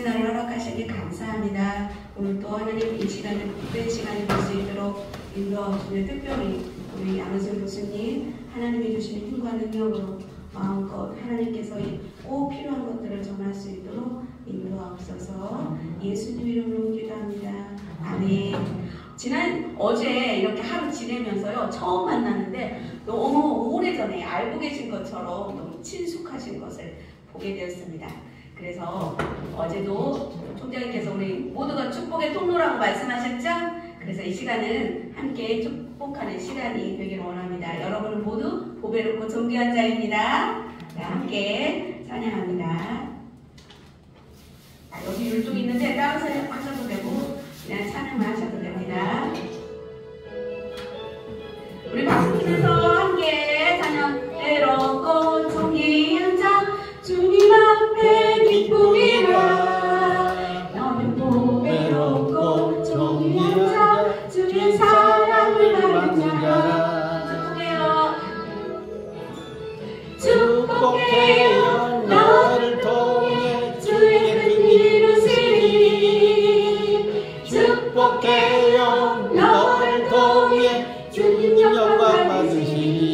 날을 허락하시니 감사합니다. 오늘 또 하나님 이 시간을 복된 시간이 될 수 있도록 인도하시는 특별히 우리 양승 교수님 하나님이 주시는 힘과 능력으로 마음껏 하나님께서 꼭 필요한 것들을 전할 수 있도록 인도하옵소서. 예수님 이름으로 기도합니다. 아멘. 어제 이렇게 하루 지내면서요 처음 만났는데 너무 오래전에 알고 계신 것처럼 너무 친숙하신 것을 보게 되었습니다. 그래서 어제도 총장님께서 우리 모두가 축복의 통로라고 말씀하셨죠? 그래서 이 시간은 함께 축복하는 시간이 되기를 원합니다. 여러분은 모두 보배롭고 존귀한 자입니다. 네, 함께 찬양합니다. 여기 율동이 있는데 다른 찬양 하셔도 되고 그냥 찬양만 하셔도 됩니다. 우리 박수 치면서 함께 찬양. 외롭고 존귀한 자 주님 앞에 기쁨이라. 너는 보배롭고 존귀한 자 주의 사랑을 받은 자라. 축복해요 너를 통해 주의 큰 이루시리. 축복해요 너를 통해 주님 영광 받으시리.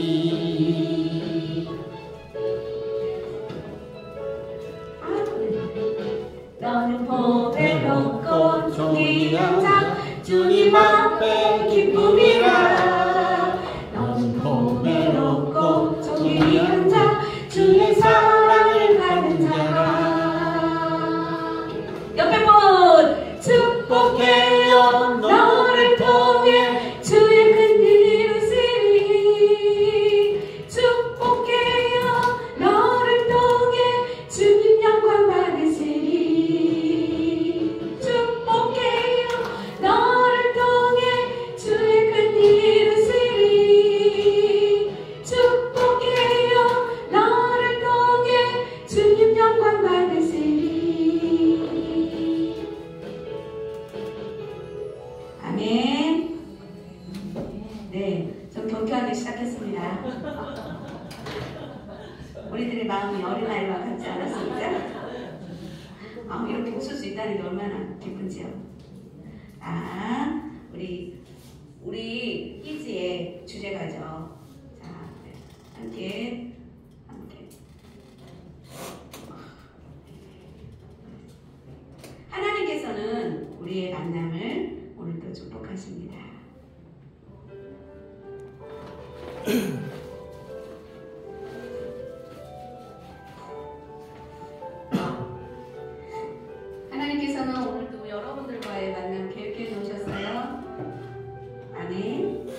너는 보배롭고 존귀한 자 주님 앞에 기쁨이라. 너는 보배롭고 존귀한 자 주의 사랑을 받은 자라. 옆에 분 축복해요 너를 통해 주의 큰 이루시리. 축복해요 너를 통해 주님 영광 받으시리. 축복해요 너를 통해 주의 큰 이루시리. 축복해요 너를 통해 주님 영광 받으시리. 아멘. 네, 좀 경쾌하게 시작했습니다. 우리들의 마음이 어린아이와 같지 않았습니까? 이렇게 웃을 수 있다는 게 얼마나 기쁜지요. 우리 희지의 주제가죠. 자, 네. 함께. 하나님께서는 우리의 만남을 오늘도 축복하십니다. 하나님께서는 오늘도 여러분들과의 만남 계획해 놓으셨어요. 아멘.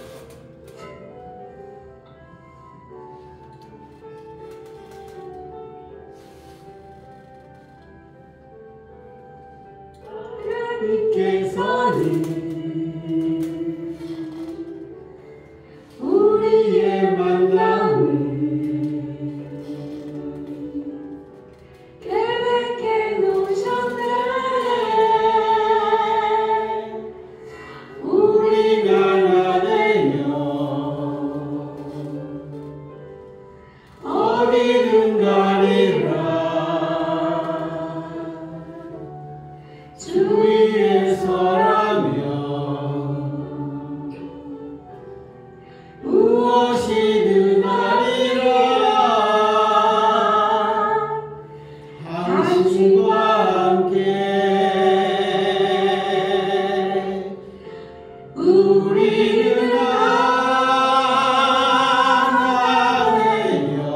하나님께서는 우리의 만남을 계획해 놓으셨네. 우리가 나대며 어디든 가리라. 주 위에 서라면 무엇이든 하리라. 당신과 함께 우리는 하나 되어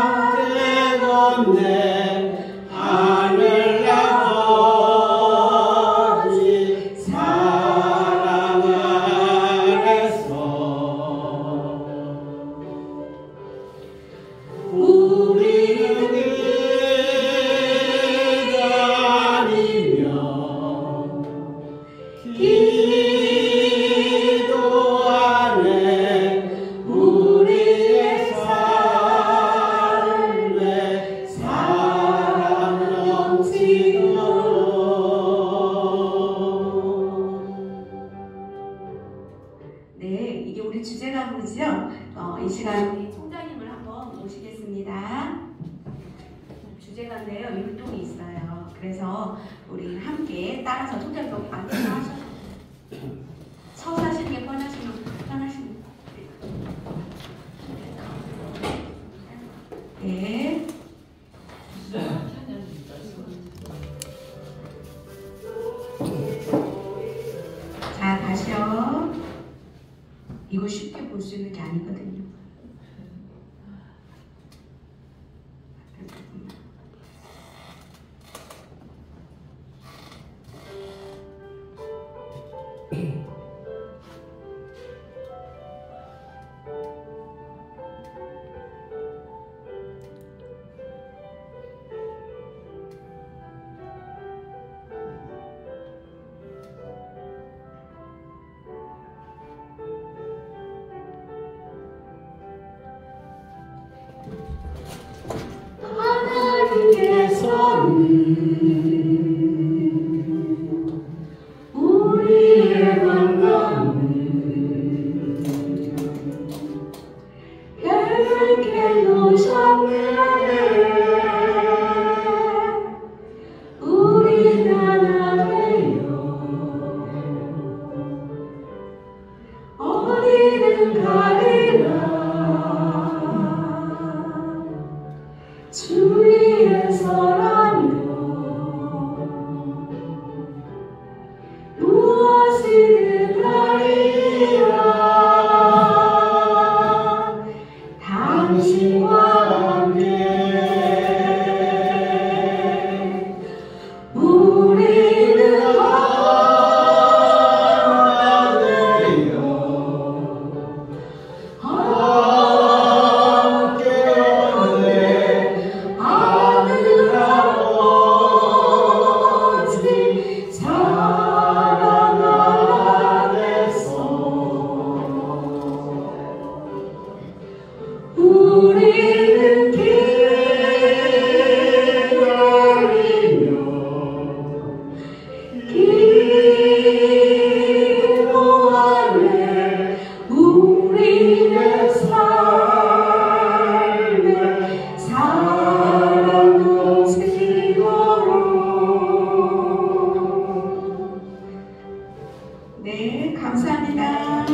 함께 걷네 하늘 아버지 사랑 안에서. 우리는 기다리며 기도하네 우리의 삶의 주제가인데요. 율동이 있어요. 그래서 우리 함께 따라서 통장동 앉아서 하셔서 서서 하시는 게 편하시면 네. 자, 다시요. 이거 쉽게 볼 수 있는 게 아니거든요. 우리의 건강 깨끗게 놓으셨네. 우리 나라에요 어디든 가리라. 주위에 서라며 무엇이든 하리라. 당신과 함께 우리는 하나되어 함께 하늘 아버지 사랑 안에서 우리는 기다리며 기도하네. 우리의 삶에 사랑 넘치도록. 네, 감사합니다. 자,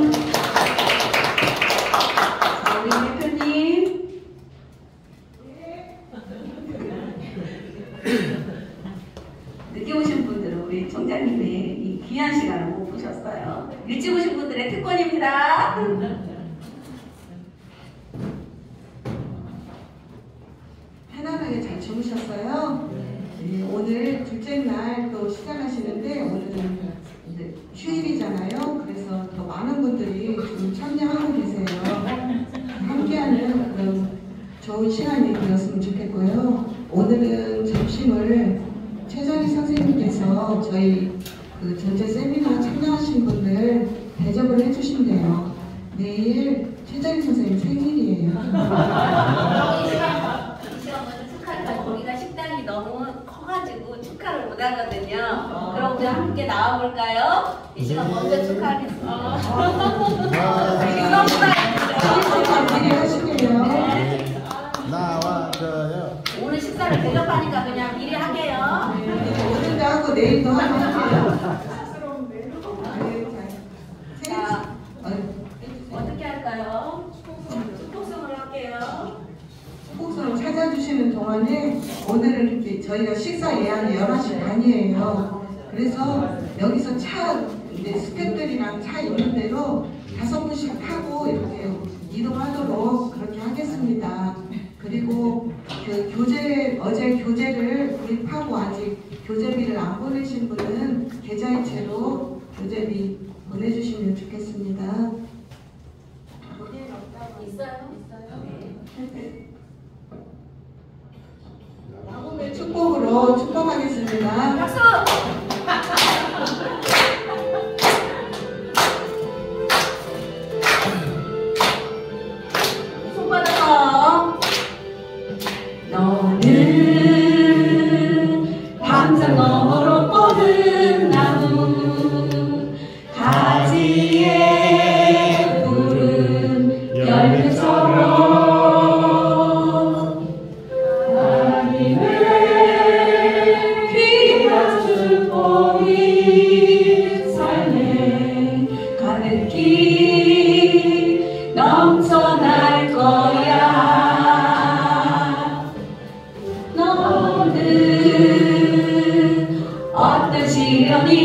우리 대표님. 늦게 오신 분들은 우리 총장님의 이 귀한 시간을 못 보셨어요. 일찍 오신 분들의 특권입니다. 편안하게 잘 주무셨어요? 네, 오늘 둘째 날 또 시작하시는데 오늘은 이제 휴일이잖아요. 그래서 더 많은 분들이 좀 참여하고 계세요. 함께하는 그런 좋은 시간이 되었으면 좋겠고요. 오늘은 점심을 최정희 선생님께서 저희 그 전체 세미나 참여하신 분들 대접을 해주신대요. 내일 최정희 선생님 생일이에요. 이 시간 먼저 축하할까? 거기가 식당이 너무 커가지고 축하를 못 하거든요. 그럼 우리 함께 나와볼까요? 이 시간 먼저 축하하겠습니다. 미리 하시게요. 나와줘요. 오늘 식사를 대접하니까 그냥 미리 하게요. 오늘도 하고 내일도 하고 할게요. 자, 어떻게 할까요? 축복성을 할게요. 축복성을 찾아주시는 동안에 오늘은 이제 저희가 식사 예약이 11시 반이에요. 그래서 여기서 차 이제 스태프들이랑 차 있는 대로 5분씩 타고 이렇게 이동하도록 그렇게 하겠습니다. 그리고 그 어제 교재를 구입하고 아직 교재비를 안 보내신 분은 계좌이체로 교재비 보내주시면 좋겠습니다. 있어요? 네. 마음의 축복으로 축복하겠습니다. 박수! 손 받아서. 너는 밤새 너로 뻗은 나무 가지에 푸른 열매처럼 하나님의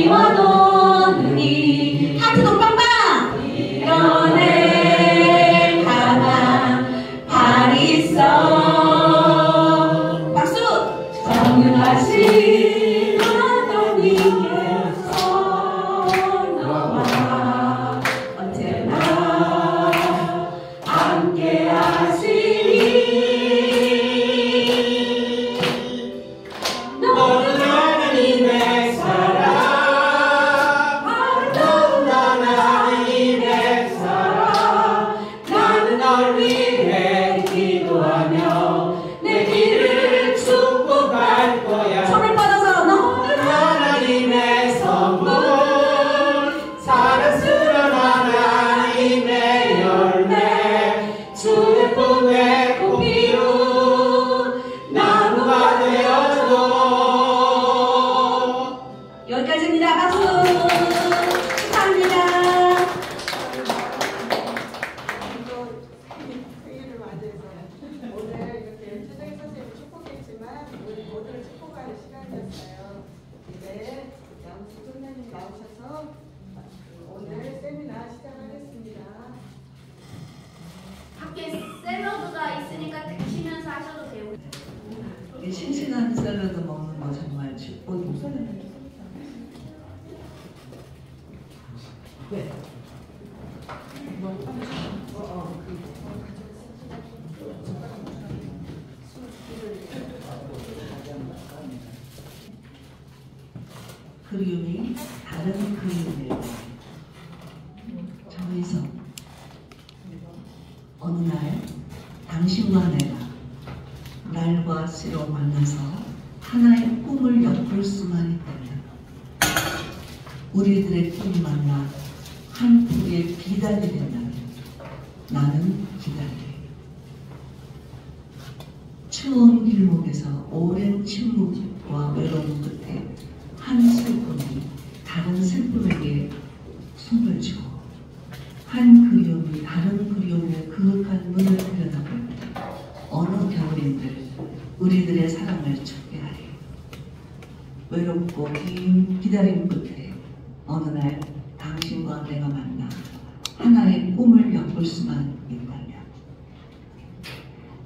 너희와 너는 하트도 빵빵! 연애 강한 발이 있어 박수! 정하신 하나님께서 너와 언제나 함께 하시니 너는 하나님의 사랑 아름다운 하나님의 사랑 나는 널 위해 기도하며 내 길을 축복할 거야 손을 뻗어서 너는 하나님의 선물 사랑스러운 하나님의 열매 주의 꿈에 꽃 피운 나무가 되어줘 여기까지입니다. 박수! 축하합니다. 회의를 맞이해서 오늘 이렇게 최정희 선생님을 축복했지만 우리 모두를 축복하는 시간이었어요. 이제 양수 선생님 나오셔서 오늘 세미나 시작하겠습니다. 밖에 샐러드가 있으니까 드시면서 하셔도 돼요. 이 싱싱한 샐러드 먹는 거 정말 축복입니다. 왜? 그리움이 다른 그리움이에요. 정의성 어느 날 당신과 내가 날과 씨로 만나서 하나의 꿈을 엿볼 수만 있다면 우리들의 꿈이 만나 한 풀의 비단이 된다면 나는 기다려. 추운 길목에서 오랜 침묵과 외로움 끝에 한 슬픔이 다른 슬픔에게 손을 쥐고 한 그리움이 다른 그리움의 그윽한 문을 들여다볼 때 어느 겨울인들 우리들의 사랑을 춥게 하리. 외롭고 긴 기다림 끝에 어느 날 당신과 내가 만나 하나의 꿈을 엿볼 수만 있다면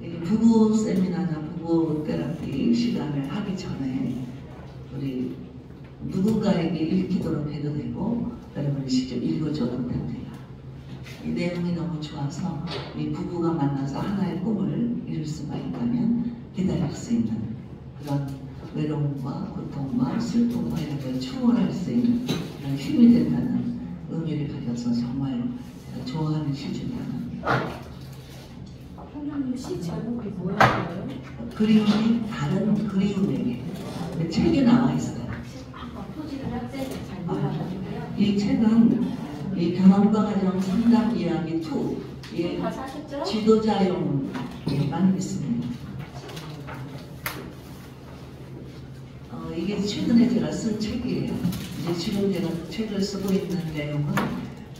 이 부부 세미나나 부부 테라피 시간을 하기 전에 우리 누군가에게 읽히도록 해도 되고 여러분이 직접 읽어줘도 됩니다. 이 내용이 너무 좋아서 이 부부가 만나서 하나의 꿈을 이룰 수가 있다면 기다릴 수 있는 그런 외로움과 고통과 슬픔과 이런 걸 추월할 수 있는 그런 힘이 된다는 의미를 가져서 정말 좋아하는 시 중에 하나입니다. 선생님 시 제목이 뭐예요? 그리움이 다른 그리움에게 책에 나와 있어요. 표지를 할 때 잘 몰라가지고요. 이 책은 이 경험과 가정 상담 이야기 2의 다 사셨죠? 지도자용만 있습니다. 이게 최근에 제가 쓴 책이에요. 이제 지금 제가 책을 쓰고 있는 내용은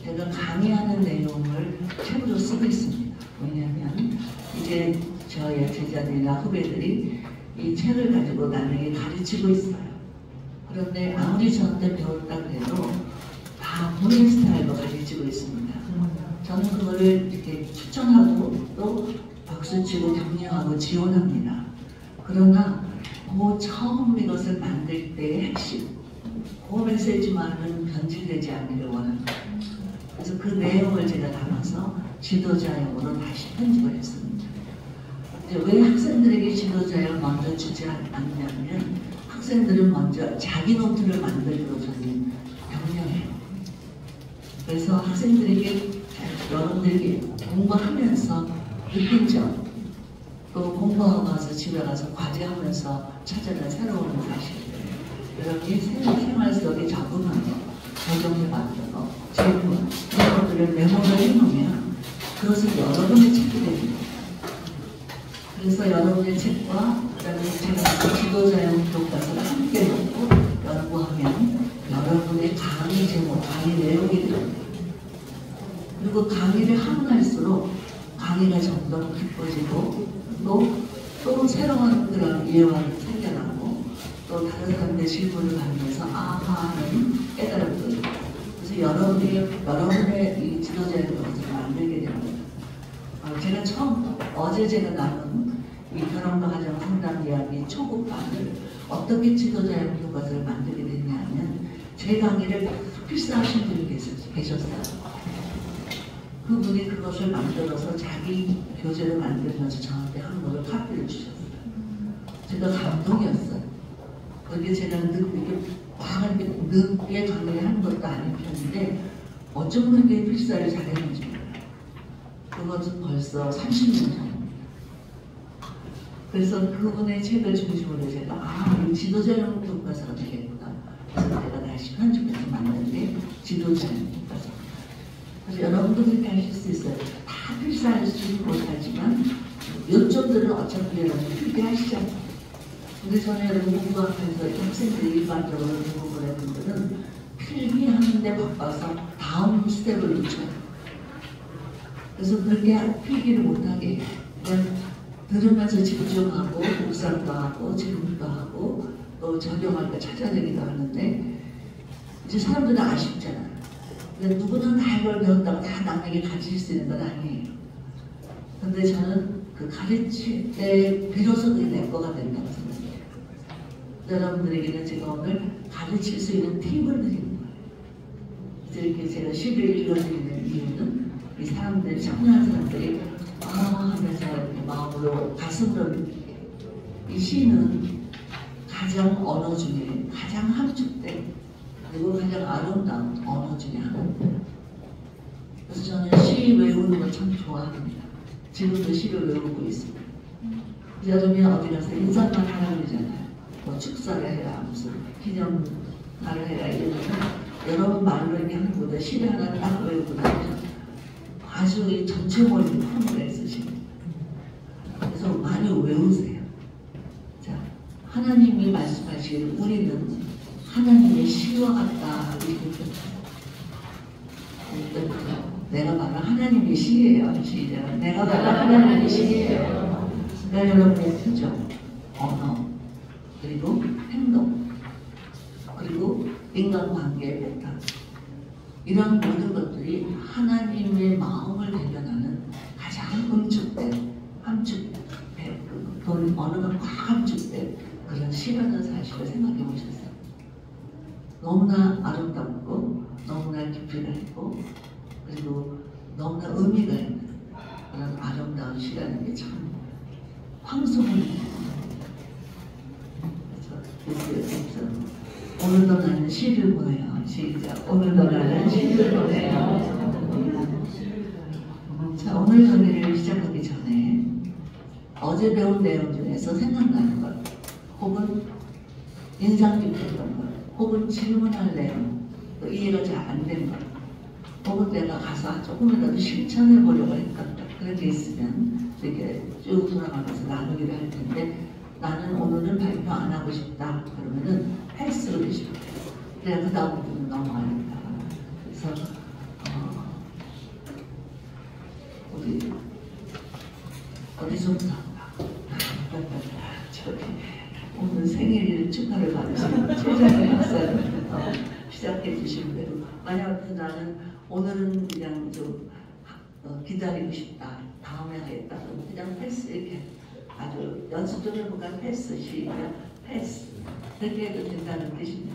제가 강의하는 내용을 책으로 쓰고 있습니다. 왜냐하면 이제 저의 제자들이나 후배들이 이 책을 가지고 나중에 가르치고 있어요. 그런데 아무리 저한테 배웠다 그래도 다 본인 스타일로 가르치고 있습니다. 저는 그거를 이렇게 추천하고 또 박수치고 격려하고 지원합니다. 그러나 그 처음 이것을 만들 때의 핵심, 그 메시지만은 변질되지 않기를 원합니다. 그래서 그 내용을 제가 담아서 지도자용으로 다시 편집을 했습니다. 이제 왜 학생들에게 지도자용을 먼저 주지 않냐면 학생들은 먼저 자기 노트를 만들기로 저는 격려해요. 그래서 학생들에게 여러분들에게 공부하면서 느낀 점, 또 공부하고 와서 집에 가서 과제하면서 찾아낸 새로운 사실들, 이렇게 생활 속에 적응하고 적용해봤다고 질문, 이런 것들을 메모를 해놓으면 그것을 여러분의 책이 됩니다. 그래서 여러분의 책과 그다음에 제가 지도자용 교과서를 함께 놓고 연구하면 여러분의 강의 제목, 강의 내용이 됩니다. 그리고 강의를 하면 할수록 강의가 점점 깊어지고 또 새로운 그런 이해가 생겨나고 또 다른 사람들의 질문을 받으면서 아하 하는 깨달은 거예요. 그래서 여러분의 이 지도자의 것을 만들게 됩니다. 제가 어제 제가 나눈 이 결혼과 가정 상담 이야기 초급반을 어떻게 지도자의 교과서를 만들게 됐냐면 제 강의를 필사하신 분이 계셨어요. 그분이 그것을 만들어서 자기 교재를 만들면서 저한테 한국어 카피를 주셨어요. 제가 감동이었어요. 그게 제가 이렇게 막 이렇게 늦게 강의를 하는 것도 아닌 편인데 어쩌면 그렇게 필사를 잘했는지 몰라요. 그것은 벌써 30년 전입니다. 그래서 그분의 책을 중심으로 제가 이 지도자용 교과서가 되겠구나. 그래서 제가 다시 편집해서 만든 게 지도자용 교과서. 그래서 여러분도 그렇게 하실 수 있어요. 다 필사할 수는 못하지만 요점들은 어차피 여러분 필기하시잖아요. 근데 저는 여러분 공부하면서 학생들이 일반적으로 공부를 분들은 필기하는데 바빠서 다음 스텝을 놓쳐요. 그래서 그렇게 필기를 못하게 그냥 들으면서 집중하고 묵상도 하고 질문도 하고 또 적용할 때 찾아내기도 하는데 이제 사람들은 아쉽잖아요. 근데 누구는 다 이걸 배웠다고 다 남에게 가르칠 수 있는 건 아니에요. 근데 저는 그 가르칠 때 비로소 그게 내 거가 된다고 생각해요. 여러분들에게는 제가 오늘 가르칠 수 있는 팁을 드리는 거예요. 그래서 이렇게 제가 시를 읽어드리는 이유는 이 사람들이 참여한 사람들이 하면서 이렇게 마음으로 가슴으로 이 시는 가장 언어 중에 가장 함축된 그리고 가장 아름다운 언어 중에 하나입니다. 그래서 저는 시 외우는 걸 참 좋아합니다. 지금도 시를 외우고 있습니다. 여름에 어디 가서 인사만 하라 그러잖아요. 뭐 축사를 해라, 무슨 기념말을 해라 이러면 여러분 말로 이렇게 하는 것보다 시를 하나 딱 외우고 나면 아주 이 전체적인 품을 쓰십니다. 그래서 많이 외우세요. 자, 하나님이 말씀하시기를 우리는 하나님의 시와 같다 이렇게 표현해요. 내가 바로 하나님의 시예요. 시작. 내가 바로 하나님의 시예요. 그러니까 여러분의 표정, 언어, 그리고 행동, 그리고 인간관계의 패턴 이런 모든 것들이 하나님의 마음을 대변하는 가장 함축된 돈 언어가 꽉 함축된 그런 시라는 사실을 생각해 보셨어요. 너무나 아름답고 너무나 깊이가 있고 그리고 너무나 의미가 있는 그런 아름다운 시라는 게 참 황송합니다. 그래서 오늘도 나는 시를 보내요. 시작. 오늘도 나는 시를 보내요. 자, 오늘 강의를 시작하기 전에 어제 배운 내용 중에서 생각나는 것 혹은 인상 깊었던 것 혹은 질문할 내용 또 이해가 잘 안 된 것 혹은 내가 가서 조금이라도 실천해 보려고 했던 것 그런 게 있으면 이렇게 쭉 돌아가면서 나누기를 할 텐데 나는 오늘은 발표 안 하고 싶다 그러면은 패스를 해주시면 돼요. 그래야 그 다음부터는 넘어가니까. 그래서 어디서부터 저기 오늘 생일 축하를 받으시는 최장의 박사님부터 시작해 주시면 되고 만약 나는 오늘은 그냥 좀 기다리고 싶다 다음에 하겠다 그러면 그냥 패스 이렇게 아주 연습 좀 해볼까 패스 시작 패스 그렇게 해도 된다는 뜻입니다.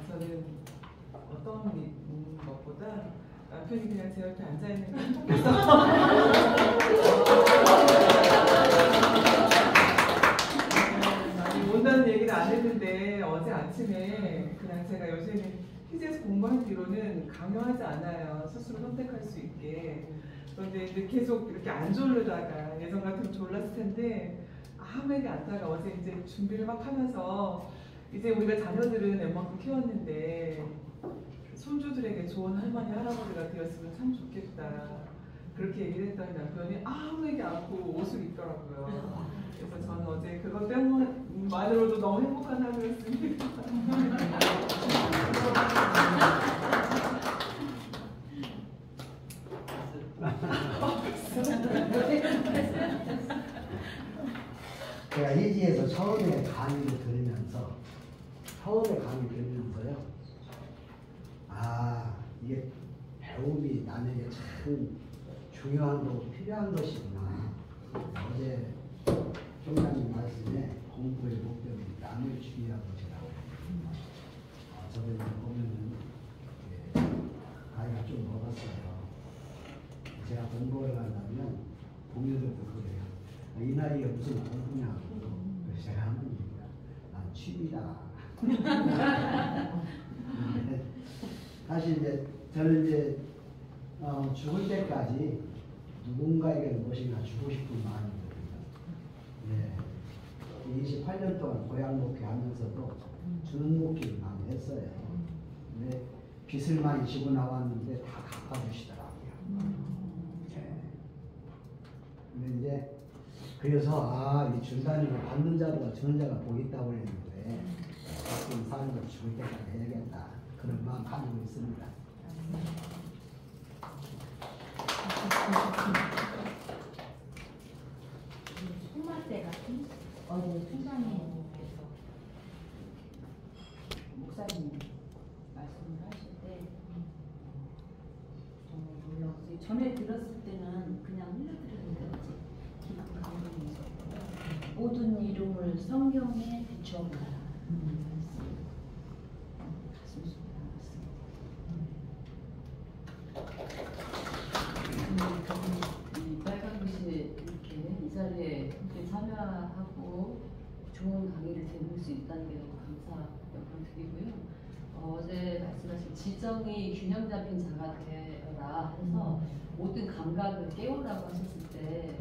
저는 어떤 것보다 남편이 그냥 제 옆에 앉아있는 게 행복해서 못난 얘기는 안 했는데 어제 아침에 그냥 제가 요새는 피지에서 공부한 뒤로는 강요하지 않아요. 스스로 선택할 수 있게. 그런데 이제 계속 이렇게 안 졸르다가 예전 같으면 졸랐을 텐데 아무 얘기 안 하다가 어제 이제 준비를 막 하면서 이제 우리가 자녀들은 웬만큼 키웠는데 손주들에게 좋은 할머니 할아버지가 되었으면 참 좋겠다 그렇게 얘기를 했더니 남편이 아무 얘기 않고 옷을 입더라고요. 그래서 저는 어제 그것 때문에 많이 것만으로도 너무 행복한 하루였습니다. 제가 희지에서 처음에 강의를 들으면서요. 아, 이게 배움이 남에게 참 중요한 거고 필요한 것이구나. 어제 총장님 말씀에 공부의 목적이 남을 주의한 것이라고. 저도 이제 보면은 나이가 좀 먹었어요. 제가 공부를 한다면 동료들도 그래요. 이 나이에 무슨 공부냐고. 그래서 제가 하는 얘기가 난 취미다. 사실 이제 저는 이제 죽을 때까지 누군가에게 무엇인가 주고 싶은 마음이거든요. 네. 28년 동안 고향 목회하면서도 주는 목회를 많이 했어요. 근데 빚을 많이 지고 나왔는데 다 갚아주시더라고요. 네. 근데 이제 그래서 이 준다는 걸 받는 자보다 주는 자가 복이 있다고 했는데 가끔 사는 걸 죽을 때까지 해야겠다. 그런 마음 가지고 있습니다. 손맛대 같은 어제 총장님께서 목사님 말씀을 하실 때 놀라웠어요. 전에 들었을 때는 그냥 흘려들었는데 깊은 감동이 있었고 모든 이름을 성경에 비추어보라. 가슴 속에 남았습니다. 이 빨간 글씨 이렇게 이 자리에 함께 참여하고 좋은 강의를 들을 수 있다는 게 너무 감사 여러분 드리고요. 어제 말씀하신 지정이 균형 잡힌 자가 되어라 해서 모든 감각을 깨우라고 하셨을 때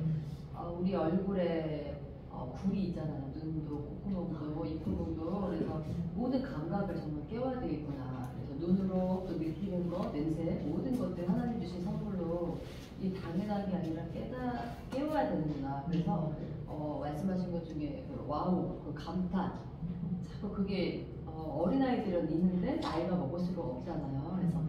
우리 얼굴에 굴이 있잖아요. 눈도, 콧구멍도, 입구멍도. 그래서 모든 감각을 정말 깨워야 되겠구나. 그래서 눈으로 또 느끼는 것, 냄새, 모든 것들 하나님 주신 선물로 이 당연한 게 아니라 깨워야 되는구나. 그래서 말씀하신 것 중에 그 와우, 그 감탄. 자꾸 그게 어린아이들은 있는데 나이가 먹을수록 없잖아요. 그래서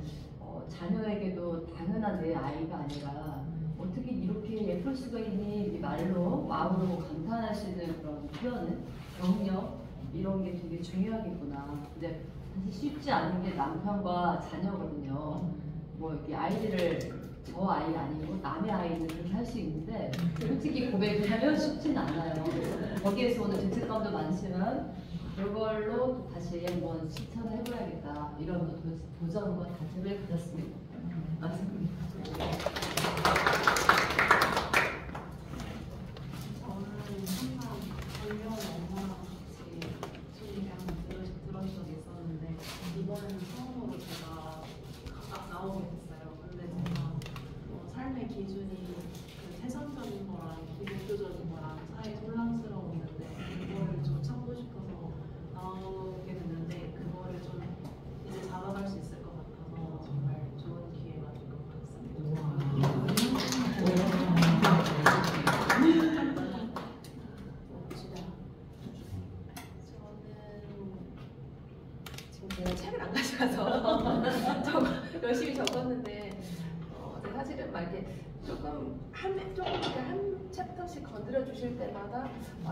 자녀에게도 당연한 내 아이가 아니라 어떻게 이렇게 예쁠 수가 있니? 이 말로 와우로 감탄할 수 있는 그런 표현, 경력 이런 게 되게 중요하겠구나. 근데 사실 쉽지 않은 게 남편과 자녀거든요. 뭐 이렇게 아이들을 저 아이 아니고 남의 아이는 그렇게 할 수 있는데 솔직히 고백을 하면 쉽진 않아요. 거기에서 오는 죄책감도 많지만 그걸로 또 다시 한번 실천을 해봐야겠다. 이런 도전과 다짐을 가졌습니다. 맞습니다. 저는 항상 작년 엄마랑 같이 소리를 한번 들은 적이 있었는데 이번에는 처음으로 제가 각각 나오게 됐어요. 근데 제가 삶의 기준이 그 세상적인 거랑 기독교적인 거랑 사이에 혼란스러웠는데 그거를 좀 찾고 싶어서 나오게 됐는데 그거를 좀 이제 잡아갈 수 있을 것 같아서 정말 좋은 기회가 될 것 같습니다. 제가 책을 안 가져가서 열심히 적었는데 사실은 막 이렇게 조금 이렇게 한 챕터씩 건드려 주실 때마다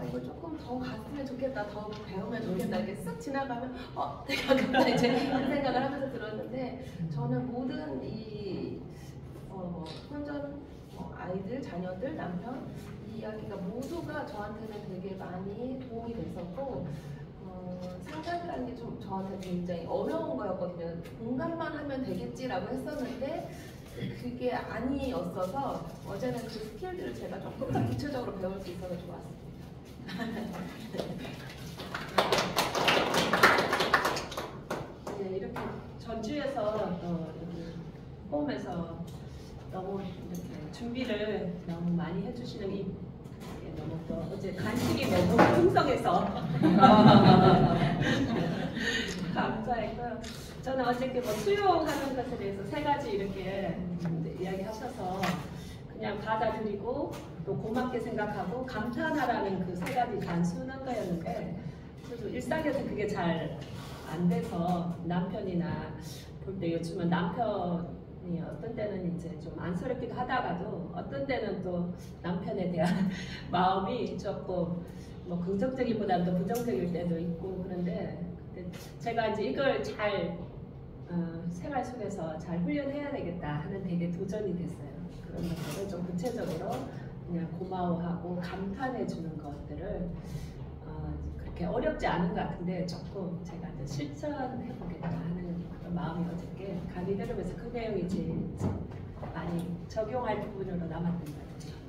이거 조금 더 갔으면 좋겠다, 더 배우면 좋겠다 이렇게 쓱 지나가면 되게 아깝다 이제 이런 생각을 하면서 들었는데 저는 모든 이 혼전 아이들, 자녀들, 남편 이 이야기가 모두가 저한테는 되게 많이 도움이 됐었고 상담이라는 게 좀 저한테 굉장히 어려운 거였거든요. 공감만 하면 되겠지라고 했었는데 그게 아니었어서 어제는 그 스킬들을 제가 조금 더 구체적으로 배울 수 있어서 좋았습니다. 네, 이렇게 전주에서 여기 홈에서 너무 이렇게 준비를 너무 많이 해주시는 이 너무 또 어제 간식이 너무 풍성해서 감사했고요. 저는 어저께 수용하는 것에 대해서 3가지 이렇게 이야기하셔서 그냥 받아들이고 또 고맙게 생각하고 감탄하라는 그 3가지 단순한 거였는데 저도 일상에서 그게 잘 안 돼서 남편이나 볼 때 요즘은 남편이 어떤 때는 이제 좀 안쓰럽기도 하다가도 어떤 때는 또 남편에 대한 마음이 조금 뭐 긍정적이보다는 더 부정적일 때도 있고 그런데 제가 이제 이걸 잘 생활 속에서 잘 훈련해야 되겠다 하는 되게 도전이 됐어요. 그런 것들을 좀 구체적으로 그냥 고마워하고 감탄해 주는 것들을 그렇게 어렵지 않은 것 같은데 조금 제가 이제 실천해 보겠다 하는 그런 마음이 어저께 강의 들으면서 그 내용이 제일 많이 적용할 부분으로 남았던 것 같아요.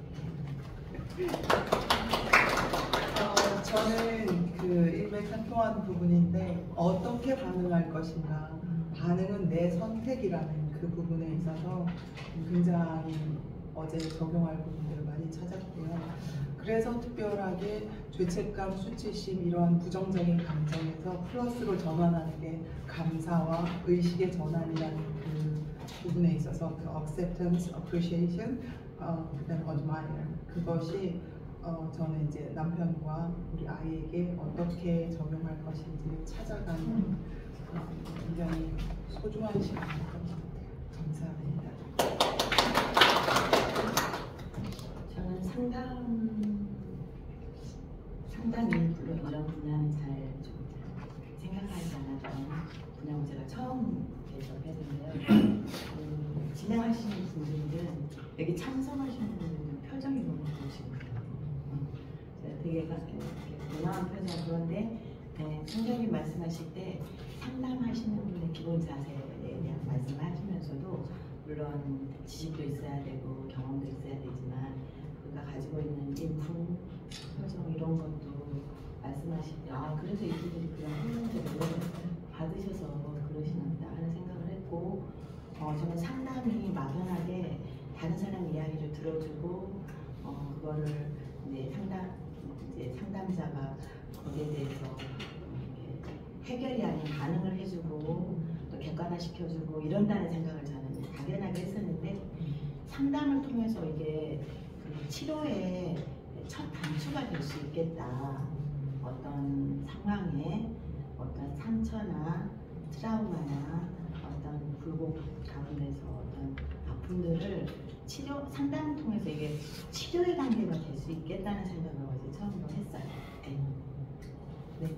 저는 그 일맥상통하는 부분인데 어떻게 반응할 것인가, 반응은 내 선택이라는 그 부분에 있어서 굉장히 어제 적용할 부분들을 많이 찾았고요. 그래서 특별하게 죄책감, 수치심 이런 부정적인 감정에서 플러스로 전환하는 게 감사와 의식의 전환이라는 그 부분에 있어서 그 acceptance, appreciation, 그다음에 admire 그것이 저는 이제 남편과 우리 아이에게 어떻게 적용할 것인지 찾아가는 굉장히 소중한 시간이었던 것 같아요. 감사합니다. 저는 상담 일부러 이런 분야는 잘 좀 생각하지 않았던 분야고 제가 처음 대접했는데요. 진행하시는 분들은 여기 참석하시는 분들은 표정이 너무 좋으시거든요. 되게 고마운 표정. 그런데 선생님 말씀하실 때 상담하시는 분의 기본 자세에 대한 말씀을 하시면서도 물론 지식도 있어야 되고 경험도 있어야 되지만 그가 가지고 있는 인품, 표정 이런 것도 말씀하실 때 그래서 이분들이 그런 훈련들을 받으셔서 그러시는구나 하는 생각을 했고 저는 상담이 막연하게 다른 사람 이야기를 들어주고 그거를 이제 상담자가 거기에 대해서 해결이 아닌 반응을 해주고 또 객관화시켜주고 이런다는 생각을 저는 당연하게 했었는데 상담을 통해서 이게 그 치료의 첫 단추가 될 수 있겠다. 어떤 상황에 어떤 상처나 트라우마나 어떤 굴곡 가운데서 어떤 아픔들을 상담을 통해서 이게 치료의 단계가 될 수 있겠다는 생각을 어제 처음으로 했어요. 네.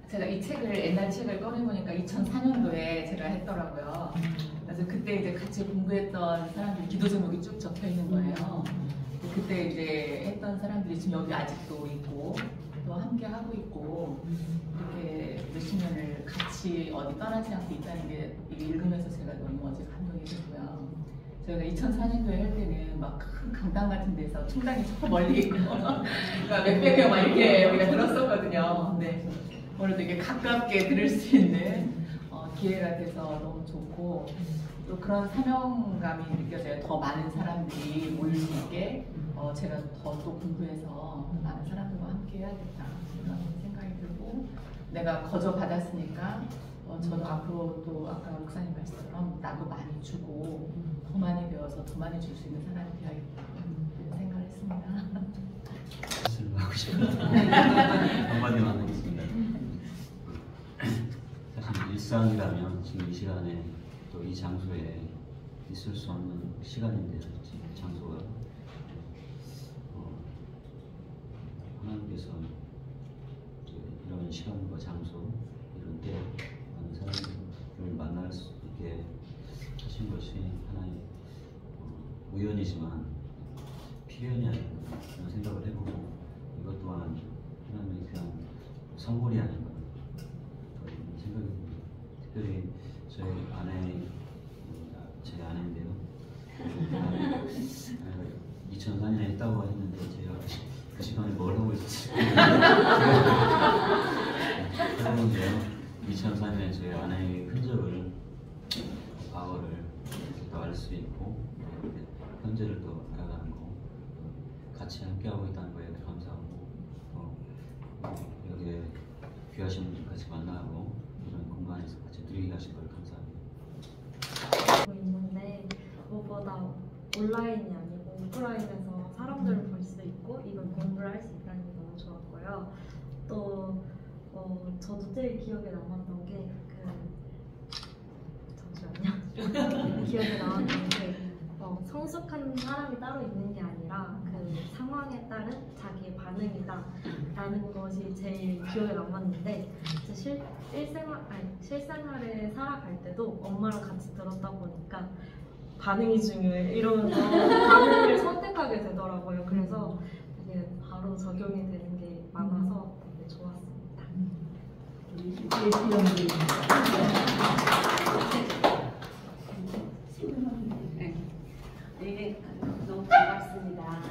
제가 이 책을 옛날 책을 꺼내보니까 2004년도에 제가 했더라고요. 그래서 그때 이제 같이 공부했던 사람들 기도 제목이 쭉 적혀 있는 거예요. 그때 이제 했던 사람들이 지금 여기 아직도 있고 또 함께 하고 있고 이렇게 몇십 년을 같이 어디 떠나지 않고 있다는 게 읽으면서 제가 너무 어제 감동이 됐고요. 저희가 2004년도에 할 때는 막 큰 강당 같은 데서 충당이 저 멀리 있고 그러니까 몇백 명 막 이렇게 우리가 들었었거든요. 네. 오늘도 이게 가깝게 들을 수 있는 기회가 돼서 너무 좋고 또 그런 사명감이 느껴져요. 더 많은 사람들이 모일 수 있게 제가 더 또 공부해서 많은 사람들과 함께 해야겠다 이런 생각이 들고 내가 거저 받았으니까 저도 앞으로 또 아까 목사님 말씀처럼 나도 많이 주고 더 많이 배워서 더 많이 줄 수 있는 사람이 되어야겠다 이런 생각을 했습니다. 말씀하고 싶어요. 한마디만 하겠습니다. 사실 일상이라면 지금 이 시간에 또 이 장소에 있을 수 없는 시간인데 장소가 하나님께서 이런 시간과 장소 이런 때 많은 사람들을 만날 수 있게 하신 것이 하나의 우연이지만 필연이 아닌가 그런 생각을 해보고 이것 또한 하나님의 그냥 선물이 아닌가 그런 생각이 듭니다. 특별히 저희 제 아내인데요. 2004년에 했다고 했는데 제가 그 시간에 뭘 하고 있었어요? 그런데요. 2004년에 저희 아내의 흔적을 과거를 더 알 수 있고 현재를 더 알아가는 거 같이 함께하고 있다는 거에 감사하고 여기에 귀하신 분들 같이 만나고 이런 공간에서 같이 누리게 하신 걸 감사합니다. 있는데 무엇보다 온라인이 아니고 오프라인에서 사람들을 볼 수 있고 이걸 공부를 할 수 있다는 게 너무 좋았고요. 또 저도 제일 기억에 남았던 게 잠시만요. 기억에 남았던 게 성숙한 사람이 따로 있는 게 아니라 그 상황에 따른 자기의 반응이다 라는 것이 제일 기억에 남았는데 실생활에 살아갈 때도 엄마랑 같이 들었다 보니까 반응이 중요해 이러면서 반응을 선택하게 되더라고요. 그래서 되게 바로 적용이 되는 게 많아서 되게 좋았습니다. 네, 너무 반갑습니다.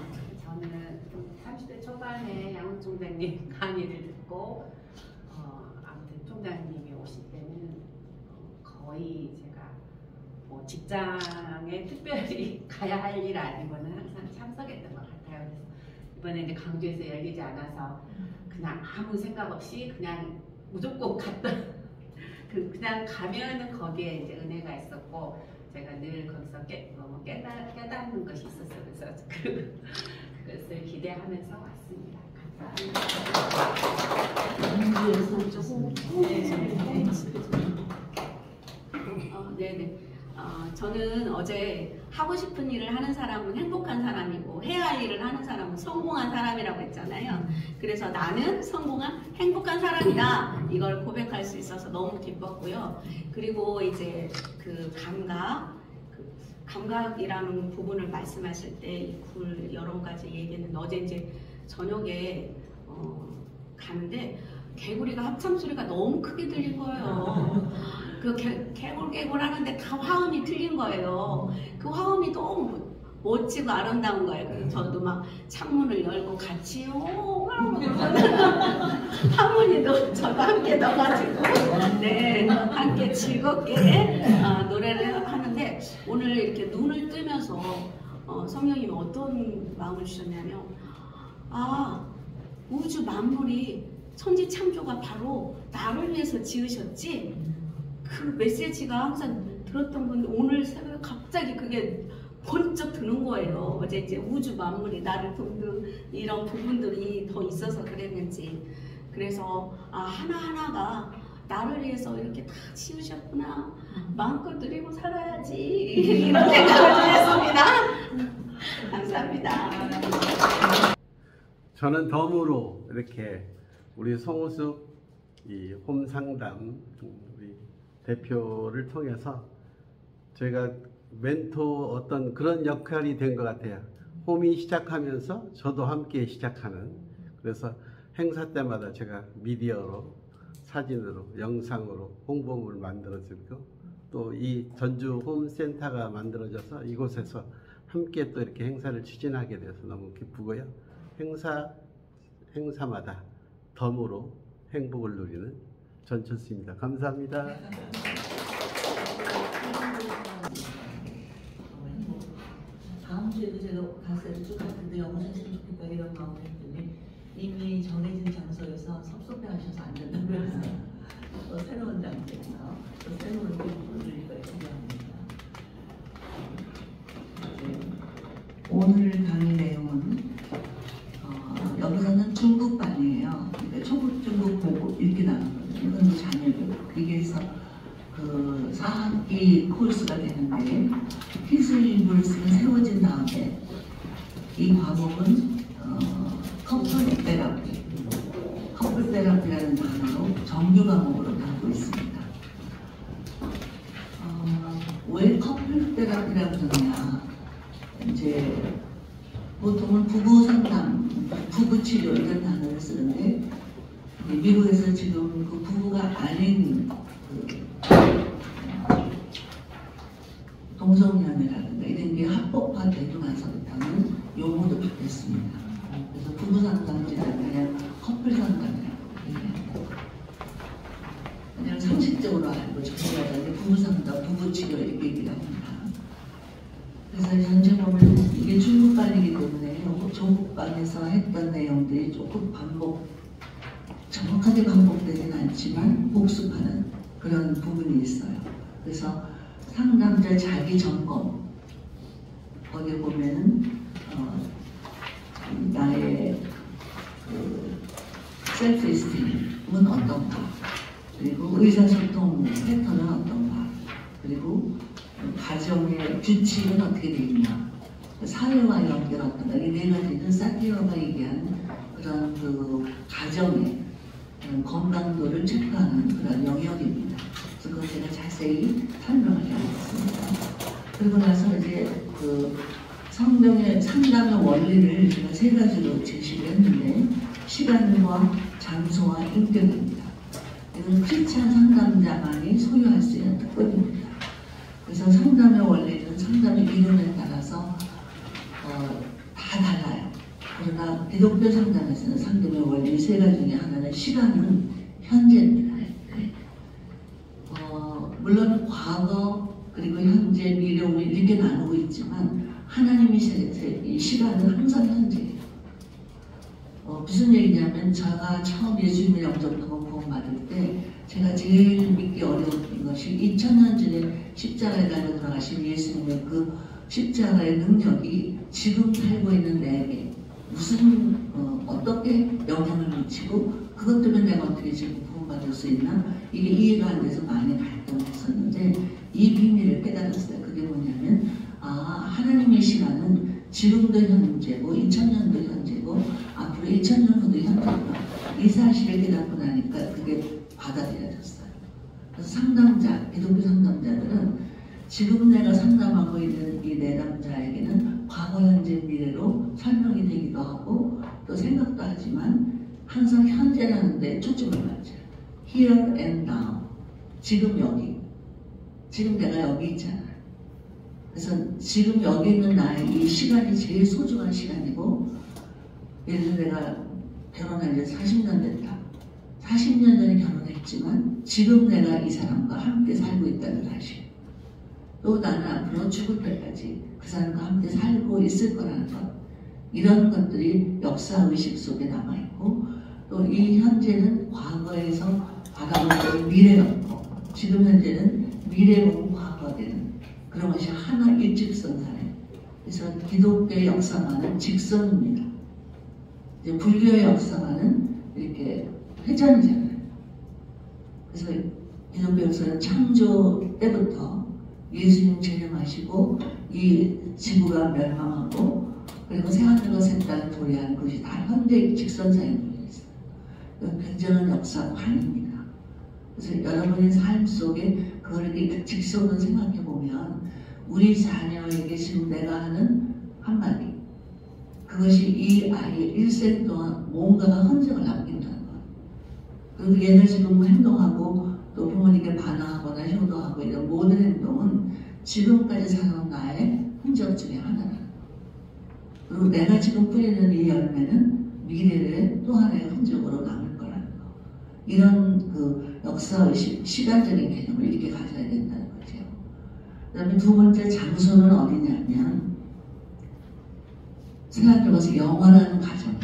저는 30대 초반에 양훈 총장님 강의를 듣고 아무튼 총장님이 오실 때는 거의 제가 뭐 직장에 특별히 가야 할 일 아니고는 항상 참석했던 것 같아요. 그래서 이번에 이제 강주에서 열리지 않아서 그냥 아무 생각 없이 그냥 무조건 갔던 그냥 가면은 거기에 이제 은혜가 있었고 제가 늘 거기서 깨닫는 것이 있었어요. 그래서 그것을 기대하면서 왔습니다. 감사합니다. 네네. 저는 어제 하고 싶은 일을 하는 사람은 행복한 사람이고 해야 할 일을 하는 사람은 성공한 사람이라고 했잖아요. 그래서 나는 성공한 행복한 사람이다. 이걸 고백할 수 있어서 너무 기뻤고요. 그리고 이제 그 감각이라는 부분을 말씀하실 때 이 굴 여러 가지 얘기는 어제 이제 저녁에 가는데 개구리가 합참 소리가 너무 크게 들린 거예요. 그 개굴개굴 하는데 다 화음이 틀린 거예요. 그 화음이 너무 멋지고 아름다운 거예요. 그래서 저도 막 창문을 열고 같이요 할머니도 저도 함께 넣어가지고 네 함께 즐겁게 노래를 하는데 오늘 이렇게 눈을 뜨면서 성령님이 어떤 마음을 주셨냐면 우주 만물이 천지 창조가 바로 나를 위해서 지으셨지 그 메시지가 항상 들었던 건데 오늘 새벽에 갑자기 그게 번쩍 드는 거예요. 어제 이제 우주 만물이 나를 돕는 이런 부분들이 더 있어서 그랬는지 그래서 하나하나가 나를 위해서 이렇게 다 지으셨구나 마음껏 누리고 살아야지 이런 생각을 했습니다. 감사합니다. 저는 덤으로 이렇게 우리 송우숙 이 홈상담 우리 대표를 통해서 저희가 멘토 어떤 그런 역할이 된 것 같아요. 홈이 시작하면서 저도 함께 시작하는 그래서 행사 때마다 제가 미디어로 사진으로 영상으로 홍보물을 만들어주고 또 이 전주 홈센터가 만들어져서 이곳에서 함께 또 이렇게 행사를 추진하게 돼서 너무 기쁘고요. 행사마다 덤으로 행복을 누리는 전철수입니다. 감사합니다. 다음 주에도 제가 가사를 쭉 갔는데 영어했으면 좋겠다 이런 마음을 했더니 이미 정해진 장소에서 섭섭해 하셔서 안 된다고 해서 또 새로운 장소에서 또 새로운 기분을 누리기가 필요합니다. 오늘 강의 내용은 여기서는 중국반이에요. 그러니까 초급, 중국, 고급 이렇게 나가거든요. 이건 자녀들. 거기에서 그 4학기 코र्스가 되는데 기술인물을 세워진 다음에 이 과목은 커플 테라피, 커플 테라피라는 단어로 정규 과목으로 다루고 있습니다. 왜 커플 테라피라고 그러냐? 이제 보통은 부부 상담, 부부 치료 이런 단어를 쓰는데 미국에서 지금 그 부부가 아닌 동성연애라든가 이런 게 합법화되고 나서부터는 용어도 바뀌었습니다. 그래서 부부 상담이라고 아니라 커플 상담이라고 얘기합니다. 그냥 상식적으로 알고 정리하자면 부부 상담, 부부 치료 이렇게 얘기를 합니다. 그래서 전체적으로 이게 중국반이기 때문에 조국반에서 했던 내용들이 조금 정확하게 반복되진 않지만 복습하는 그런 부분이 있어요. 그래서 상담자 자기 점검 거기에 보면은 나의 셀프 에스팀은 어떤가, 그리고 의사소통 패턴은 어떤가, 그리고 가정의 규칙은 어떻게 되어 있냐, 사회와 연결 어떤가, 이 네 가지는 사티어가 얘기한 그런 그 가정의 건강도를 체크하는 그런 영역입니다. 그래서 그걸 제가 자세히 설명을 해보겠습니다. 그리고 나서 이제 그 성경의 상담의 원리를 제가 세 가지로 제시를 했는데, 시간과 장소와 인격입니다. 이건 크리스찬 상담자만이 소유할 수 있는 특권입니다. 그래서 상담의 원리는 상담의 이론에 따라서 다 달라요. 그러나 기독교 상담에서는 상담의 원리 세 가지 중에 하나는 시간은 현재입니다. 물론 과거 그리고 현재 미래를 이렇게 나누고 있지만 하나님이 이 시간은 항상 현재예요. 무슨 얘기냐면 제가 처음 예수님을 영접하고 구원받을 때 제가 제일 믿기 어려웠던 것이 2000년 전에 십자가에 달려 돌아가신 예수님의 그 십자가의 능력이 지금 살고 있는 내게 무슨 어떻게 영향을 미치고 그것 때문에 내가 어떻게 지금 구원받을 수 있나, 이게 이해가 안 돼서 많이 갈등했었는데 이 비밀을 깨달았어요. 그게 뭐냐면 하나님의 시간은 지금도 현재고 2000년도 현재고 앞으로 2000년 후도 현재구나, 이 사실을 깨닫고 나니까 그게 받아들여졌어요. 그래서 상담자, 기독교 상담자들은 지금 내가 상담하고 있는 이 내담자에게는 과거, 현재, 미래로 설명이 되기도 하고 또 생각도 하지만 항상 현재라는 데 초점을 맞춰요. Here and now. 지금 여기. 지금 내가 여기 있잖아요. 그래서 지금 여기 있는 나의 이 시간이 제일 소중한 시간이고, 예를 들어 내가 결혼한 지 40년 됐다. 40년 전에 결혼했지만 지금 내가 이 사람과 함께 살고 있다는 사실. 또 나는 앞으로 죽을 때까지 그 사람과 함께 살고 있을 거라는 것. 이런 것들이 역사의식 속에 남아있고, 또 이 현재는 과거에서 받아온 것이 미래였고, 지금 현재는 미래고 과거가 되는 그런 것이 하나 일직선상에. 그래서 기독교의 역사만은 직선입니다. 이제 불교의 역사만은 이렇게 회전이잖아요. 그래서 기독교 역사는 창조 때부터 예수님 재림하시고 이 지구가 멸망하고 그리고 새하늘과 새 땅을 도래한 것이 다 현대 직선상에 놓여 있어요. 굉장한 역사관입니다. 그래서 여러분의 삶 속에 그걸 이렇게 직선으로 생각해 보면 우리 자녀에게 지금 내가 하는 한마디, 그것이 이 아이의 일생 동안 뭔가가 흔적을 남긴다는 거예요. 그리고 얘는 지금 행동하고 또 부모님께 반항하거나 효도하고 이런 모든 행동은 지금까지 살아온 나의 흔적 중에 하나라는 거예요. 그리고 내가 지금 뿌리는 이 열매는 미래의 또 하나의 흔적으로 남을 거라는 거. 이런 그 역사의식, 시간적인 개념을 이렇게 가져야 된다는 거죠. 그 다음에 두 번째 장소는 어디냐면 생각해봐서 영화라는 가정.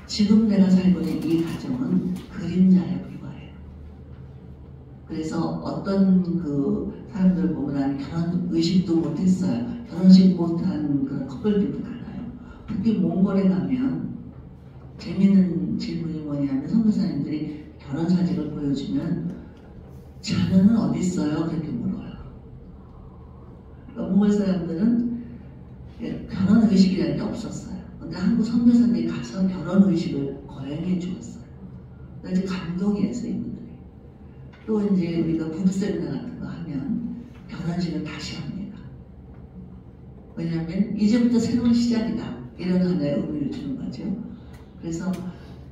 지금 내가 살고 있는 이 가정은 그림자에 불과해요. 그래서 어떤 그 사람들 보면 나는 결혼 의식도 못했어요. 결혼식 못한 그런 커플들도 많아요. 특히 몽골에 가면 재밌는 질문이 뭐냐면 선교사님들이 결혼 사진을 보여주면 자녀는 어디 있어요? 그렇게 물어요. 그러니까 몽골 사람들은 결혼 의식이라는 게 없었어요. 근데 한국 선교사님들이 가서 결혼 의식을 거행해 주었어요. 그래서 감동이었어요, 이분들이. 또 이제 우리가 부부 세미나 같은 거 하면 결혼식을 다시 합니다. 왜냐하면 이제부터 새로운 시작이다. 이런 하나의 의미를 주는 거죠. 그래서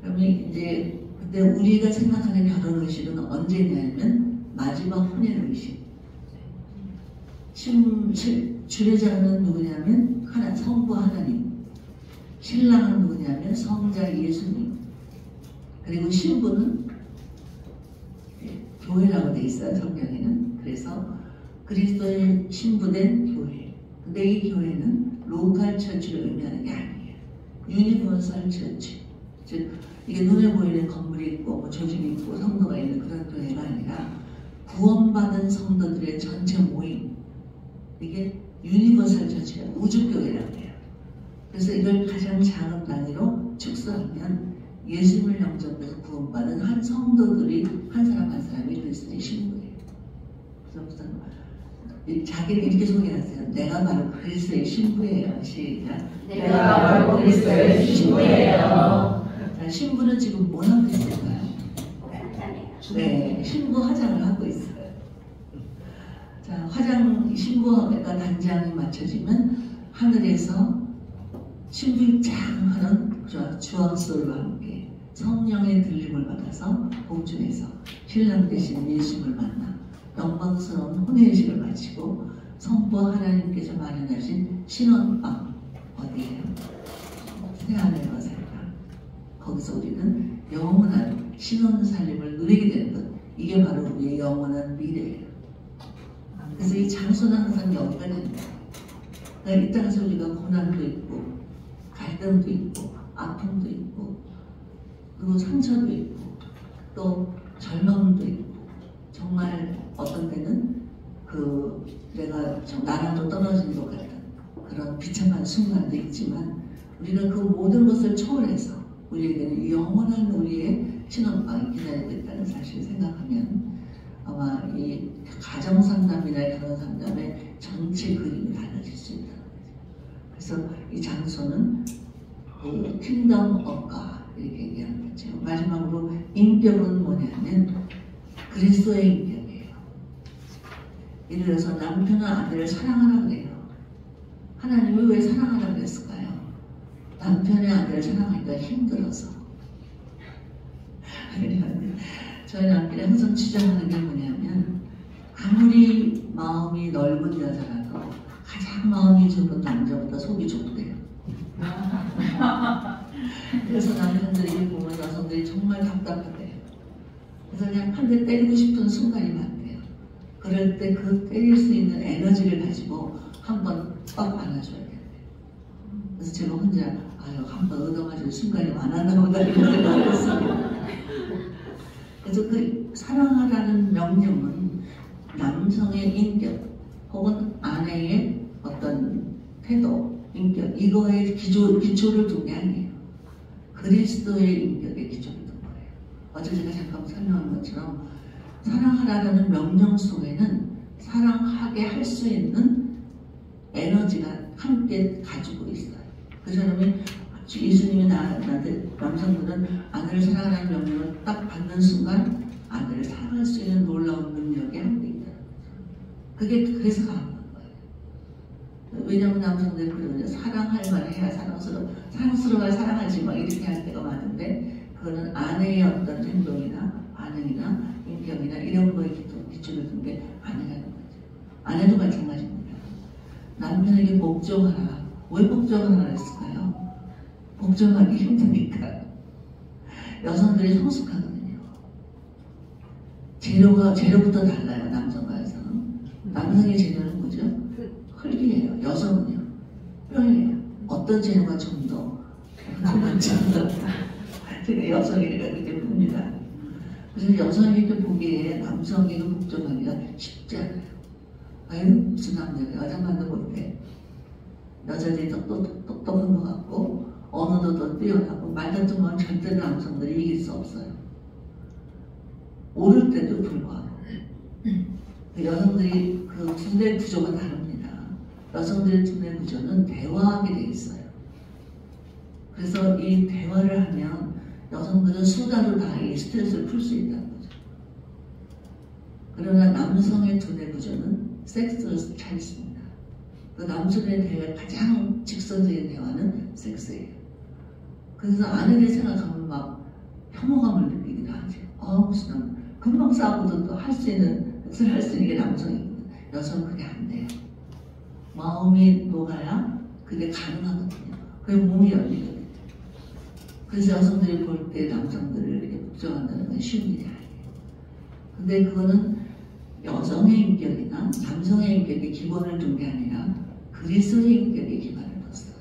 그러면 이제 근데 우리가 생각하는 결혼 의식은 언제냐면 마지막 혼인 의식. 주례자는 누구냐면 성부 하나님, 신랑은 누구냐면 성자 예수님, 그리고 신부는 교회라고 돼 있어요, 성경에는. 그래서 그리스도의 신부된 교회. 근데 이 교회는 로컬 처치를 의미하는 게 아니에요. 유니버설 처치. 즉 이게 눈에 보이는 건물이 있고 뭐 조직이 있고 성도가 있는 그런 교회가 아니라 구원받은 성도들의 전체 모임. 이게 유니버설 처치예요. 우주교회라고 해요. 그래서 이걸 가장 작은 단위로 축소하면 예수님을 영접해서 구원받은 한 성도들이 한 사람 한 사람이 그리스도의 신부예요. 그래서 무슨 자기를 이렇게 소개하세요. 내가 바로 그리스도의 신부예요. 시작. 내가 바로 그리스도의 신부예요. 자, 신부는 지금 뭐 하고 있을까요? 네, 신부 화장을 하고 있어요. 자, 신부가 단장이 맞춰지면 하늘에서 신부 입장하는 주황소리와 함께 성령의 들림을 받아서 공중에서 신랑 되신 예수님을 만나 영광스러운 혼인식을 마치고 성부 하나님께서 마련하신 신혼방 어디예요? 새하늘과 새 땅. 거기서 우리는 영원한 신혼 살림을 누리게 되는 것. 이게 바로 우리의 영원한 미래예요. 그래서 이 장소는 항상 여기가 됩니다. 그러니까 이 땅에서 우리가 고난도 있고 갈등도 있고 아픔도 있고 그리고 상처도 있고 또 절망도 있고 정말 어떤 때는 내가 나랑도 떨어진 것 같은 그런 비참한 순간도 있지만 우리가 그 모든 것을 초월해서 우리에게는 영원한 우리의 신혼방이 기다리고 있다는 사실을 생각하면 아마 이 가정 상담이나 결혼 상담의 전체 그림이 달라질 수 있다는 거죠. 그래서 이 장소는 킹덤 업가 이렇게 얘기하는 거죠. 마지막으로 인격은 뭐냐면 그리스도의 인격이에요. 예를 들어서 남편은 아내를 사랑하라 그래요. 하나님이 왜 사랑하라 그랬을까요? 남편의 아내를 사랑하기가 힘들어서. 저희 남편이 항상 주장하는 게 뭐냐면 아무리 마음이 넓은 여자라도 가장 마음이 좁은 남자보다 속이 좁대요. 그래서 남편들이 보면 여성들이 정말 답답하대요. 그래서 그냥 한 대 때리고 싶은 순간이 많대요. 그럴 때 그 때릴 수 있는 에너지를 가지고 한번 꽉 안아줘야 돼요. 그래서 제가 혼자 한번 얻어맞을 순간이 많았나 보다 이런 생각을 했습니다. 그래서 그 사랑하라는 명령은 남성의 인격 혹은 아내의 어떤 태도, 인격 이거에 기초를 둔 게 아니에요. 그리스도의 인격에 기초를 둔 거예요. 어제 제가 잠깐 설명한 것처럼 사랑하라는 명령 속에는 사랑하게 할 수 있는 에너지가 함께 가지고 있어요. 그 사람이 예수님이 나한테 남성들은 아내를 사랑하라는 명령을 딱 받는 순간 아내를 사랑할 수 있는 놀라운 능력이 함께 있다는 거죠. 그게 그래서 가능한 거예요. 왜냐하면 남성들이 그러면 사랑할 만 해야 사랑스러워야 사랑하지 막 이렇게 할 때가 많은데 그거는 아내의 어떤 행동이나 반응이나 인격이나 이런 거에 기초를 둔 게 아니라는 거죠. 아내도 마찬가지입니다. 남편에게 복종하라. 왜 복종하라 했을까요? 복종하기 힘드니까. 여성들이 성숙하거든요. 재료부터 달라요. 남성과 여성은. 남성의 재료는 뭐죠? 흙이에요. 여성은요. 뼈예요. 어떤 재료가 좀 더 제가 여성이니까 그렇게 봅니다. 그래서 여성에게 보기에 남성에게 복종하기가 쉽지 않아요. 아유 무슨 남자가 여자만도 못해. 여자들이 똑똑한 것 같고 언어도 더 뛰어나고 말다툼하면 절대로 남성들이 이길 수 없어요. 오를 때도 불구하고 여성들이 그 두뇌 구조가 다릅니다. 여성들의 두뇌 구조는 대화하게 돼 있어요. 그래서 이 대화를 하면 여성들은 수다로 다 이 스트레스를 풀 수 있다는 거죠. 그러나 남성의 두뇌 구조는 섹스로 차 있습니다. 그 남성의 대화 가장 직선적인 대화는 섹스예요. 그래서 아내를 생각하면 막 혐오감을 느끼기도 하죠. 무슨 금방 싸우고도 또 할 수 있는 섹스를 할 수 있는 게 남성이거든요. 여성은 그게 안 돼요. 마음이 녹아야 그게 가능하거든요. 그리고 몸이 열리거든요. 그래서 여성들이 볼 때 남성들을 이렇게 복종한다는 건 쉬운 일이 아니에요. 근데 그거는 여성의 인격이나 남성의 인격에 기본을 둔 게 아니라 그리스도의 인격에 기반을 뒀어요.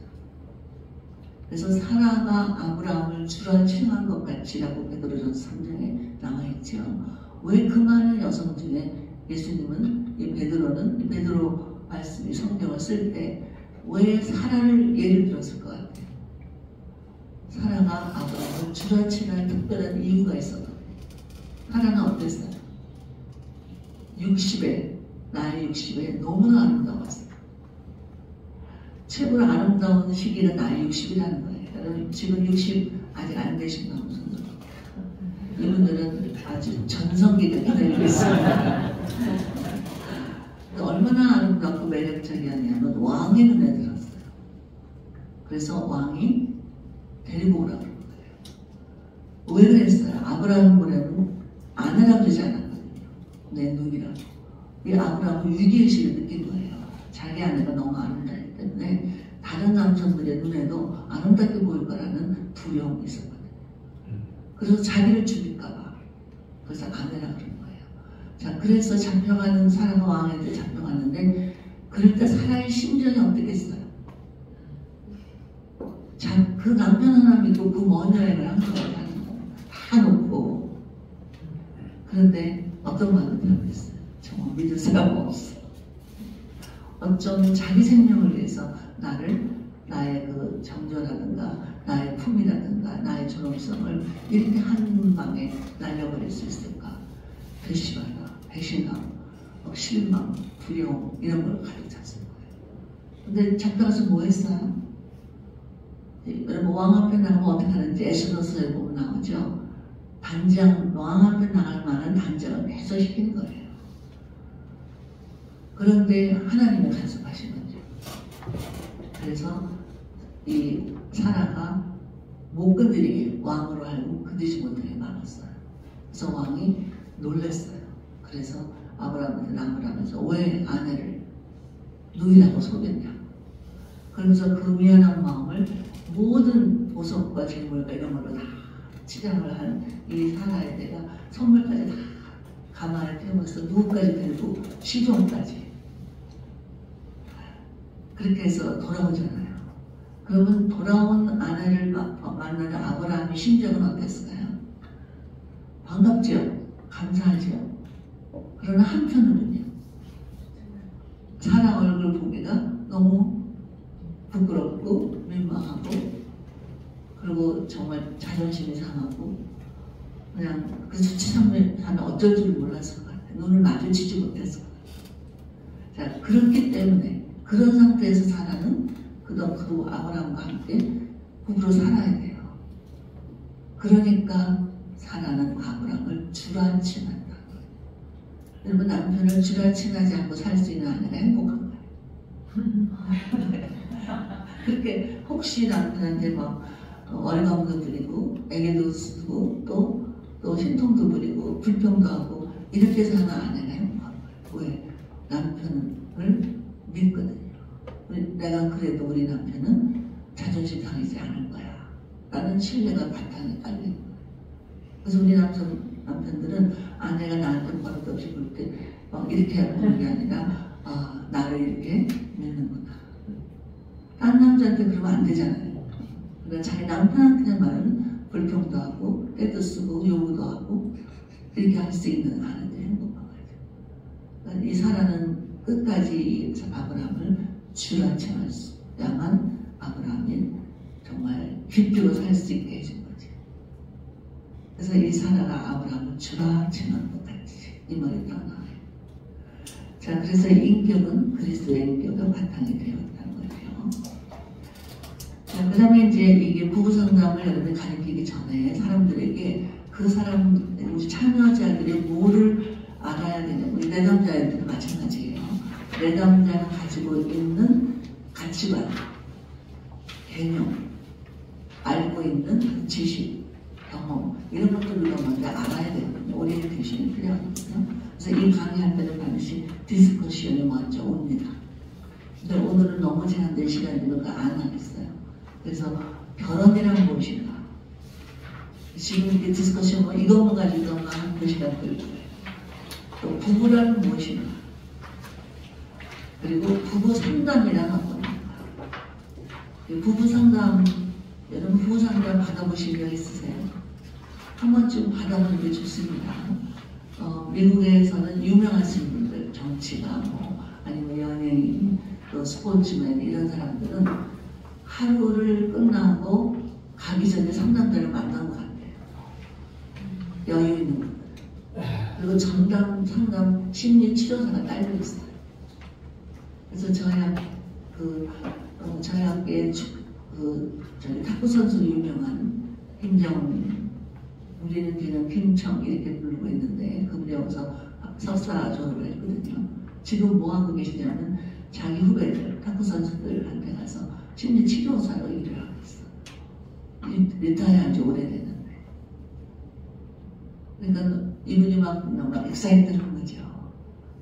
그래서 사라가 아브라함을 주라 칭한 것 같이라고 베드로전서 3장에 나와있죠. 왜 그 많은 여성 중에 예수님은 베드로 말씀이 성경을 쓸 때 왜 사라를 예를 들었을 것 같아요? 사라가 아브라함을 주저치는 특별한 이유가 있어요. 사라는 어땠어요? 60에 나이 60에 너무나 아름다웠어요. 최고로 아름다운 시기가 나이 60이라는 거예요. 여러분 지금 60 아직 안 되신 분들 이분들은 아주 전성기가 기다리고 있습니다. 얼마나 아름답고 매력적이었냐면 왕의 눈에 들었어요. 그래서 왕이 데리고 오라고 그런 거예요. 왜 그랬어요? 아브라함 보내면 아내라고 그러지 않았거든요. 내 눈이라고. 이 아브라함은 위기의식을 느낀 거예요. 자기 아내가 너무 아름다기 때문에 다른 남성들의 눈에도 아름답게 보일 거라는 두려움이 있었거든요. 그래서 자기를 죽일까봐 그래서 아내라고 그런 거예요. 자, 그래서 잡혀가는 사라가 왕한테 잡혀갔는데 그럴 때 사라의 심정이 어떻겠어요? 자, 그 남편 하나 믿고 그 먼 여행을 한 거예요. 다 놓고. 그런데 어떤 마음을 하겠어요? 정말 믿을 사람 없어. 어쩜 자기 생명을 위해서 나의 그 정조라든가 나의 품이라든가 나의 존엄성을 이렇게 한 방에 날려버릴 수 있을까? 배신하다, 배신감, 실망, 두려움 이런 걸 가득 찼을 거예요. 근데 잡혀가서 뭐 했어요? 여러분 왕 앞에 나가면 어떻게 하는지 에스더서에 보면 나오죠. 단장, 왕 앞에 나갈 만한 단장을 배설시킨 거예요. 그런데 하나님의 간섭하신 거죠. 그래서 이 사라가 못 건드리게 왕으로 알고 건드리지 못하게 막았어요. 그래서 왕이 놀랐어요. 그래서 아브라함한테 나무라면서 왜 아내를 누이라고 속였냐. 그러면서 그 미안한 마음을 모든 보석과 재물과 이런 걸로 다 치장을 한 이 사라에 내가 선물까지 다 가마에 태우면서 누구까지 데리고 시종까지 그렇게 해서 돌아오잖아요. 그러면 돌아온 아내를 만나는 아브라함의 심정은 어땠을까요? 반갑죠? 감사하죠? 그러나 한편으로는요. 사라 얼굴 보기가 너무 부끄럽고 민망하고 그리고 정말 자존심이 상하고 그냥 그 수치상면 하면 어쩔 줄 몰랐을 것 같아요. 눈을 마주치지 못했을 것 같아요. 자, 그렇기 때문에 그런 상태에서 사라는 그도 아브라함과 함께 북으로 살아야 돼요. 그러니까 사라는 아브라함을 주라친한다. 여러분 남편을 주라친하지 않고 살 수 있는 아내가 행복한 거예요. 그렇게 혹시 남편한테 막 월감도 부리고 애교도 쓰고 또 신통도 부리고 불평도 하고 이렇게 사는 아내가 행복한 거예요. 왜? 남편을 믿거든요. 내가 그래도 우리 남편은 자존심 상하지 않을 거야 라는 신뢰가 바탕에 깔린 거예요. 그래서 우리 남편들은 아내가 나한테 버릇없이 볼 때 이렇게 보는 게 아니라 나를 이렇게 믿는구나. 딴 남자한테 그러면 안 되잖아요. 그러니까 자기 남편한테만 불평도 하고 때도 쓰고 요구도 하고 이렇게 할 수 있는 아내들이 행복한 거죠. 그러니까 이 사라는 끝까지 아브라함을 주라칭할 수야만 아브라함이 정말 기쁘고 살 수 있게 해준 거지. 그래서 이 사라가 아브라함을 주라칭한 것 같이 이 말이 다 나와요. 자, 그래서 인격은 그리스도의 인격의 바탕이 되었다는 거죠. 자, 그 다음에 이제 이게 부부상담을 여러분이 가르치기 전에 사람들에게 그 사람, 우리 참여자들이 뭐를 알아야 되냐면 우리 내담자들도 마찬가지예요. 내담자가 가지고 있는 가치관, 개념, 알고 있는 지식, 경험 이런 것들을 먼저 알아야 되거든요. 오리엔테이션이 필요하거든요. 그래서 이 강의할 때는 반드시 디스커션이 먼저 옵니다. 근데 오늘은 너무 제한된 시간이니까 안 하겠어요. 그래서 결혼이란 무엇인가? 지금 이렇게 디스커션 뭐 이것만 가지고 한 2시간 걸릴 거예요. 또 부부란 무엇인가? 그리고 부부 상담이란 어떤 건가? 부부 상담, 여러분 부부 상담 받아보신 적 있으세요? 한 번쯤 받아보는 게 좋습니다. 미국에서는 유명하신 분들, 정치가 뭐 아니면 연예인, 또 스포츠맨 이런 사람들은 하루를 끝나고 가기 전에 상담자를 만난 것 같아요. 여유 있는 분들. 그리고 전담, 상담, 심리 치료사가 딸려 있어요. 그래서 저희 학교에 저희 탁구 선수로 유명한 김정은, 우리는 그냥 김청 이렇게 부르고 있는데 그분이 여기서 석사 졸업을 했거든요. 지금 뭐 하고 계시냐면 자기 후배들, 탁구 선수들한테 가서 심리 치료사로 일을 하고 있어. 리타이어한 지 오래됐는데. 그러니까 이분이 막 엑사이트한 거죠.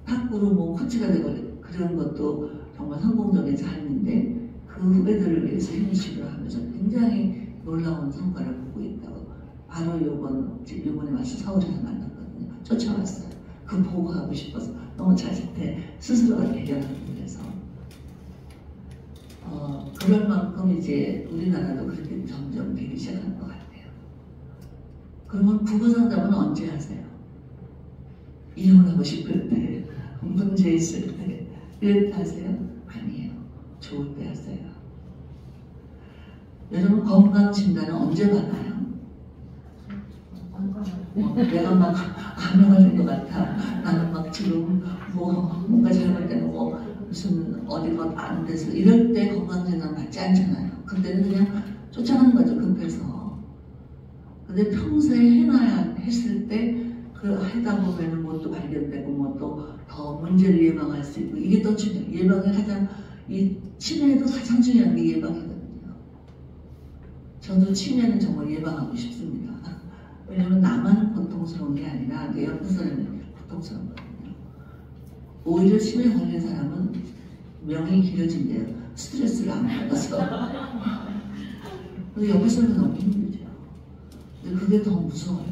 탁구로 뭐 코치가 되고 그런 것도 정말 성공적인 삶인데 그 후배들을 위해서 심리 치료를 하면서 굉장히 놀라운 성과를 보고 있다고. 바로 요번에 와서 서울에서 만났거든요. 쫓아왔어요. 그 보고 가고 싶어서 너무 자식한테 스스로가 해결하는 거라서 그럴 만큼 이제 우리나라도 그렇게 점점 되기 시작한 것 같아요. 그러면 부부 상담은 언제 하세요? 이혼하고 싶을 때, 문제 있을 때, 이럴 때 하세요? 아니에요. 좋을 때 하세요. 여러분 건강 진단은 언제 받아요? 내가 막 암에 걸린 것 같아. 나는 막 지금 뭔가 잘못되고 무슨 어디가 안 돼서 이럴 때 건강진단 받지 않잖아요. 그때는 그냥 쫓아가는 거죠. 급해서. 근데 평소에 해놔야 했을 때 그 하다 보면은 뭐 또 발견되고 뭐 또 더 문제를 예방할 수 있고 이게 더 중요해요. 예방을 가장 이 치매에도 가장 중요한 게 예방이거든요. 저도 치매는 정말 예방하고 싶습니다. 왜냐면 나만 고통스러운 게 아니라 내 옆에 사람이 고통스럽거든요. 오히려 치매 걸린 사람은 명이 길어진대요. 스트레스를 안 받아서. 근데 옆에 사람은 너무 힘들죠. 근데 그게 더 무서워요.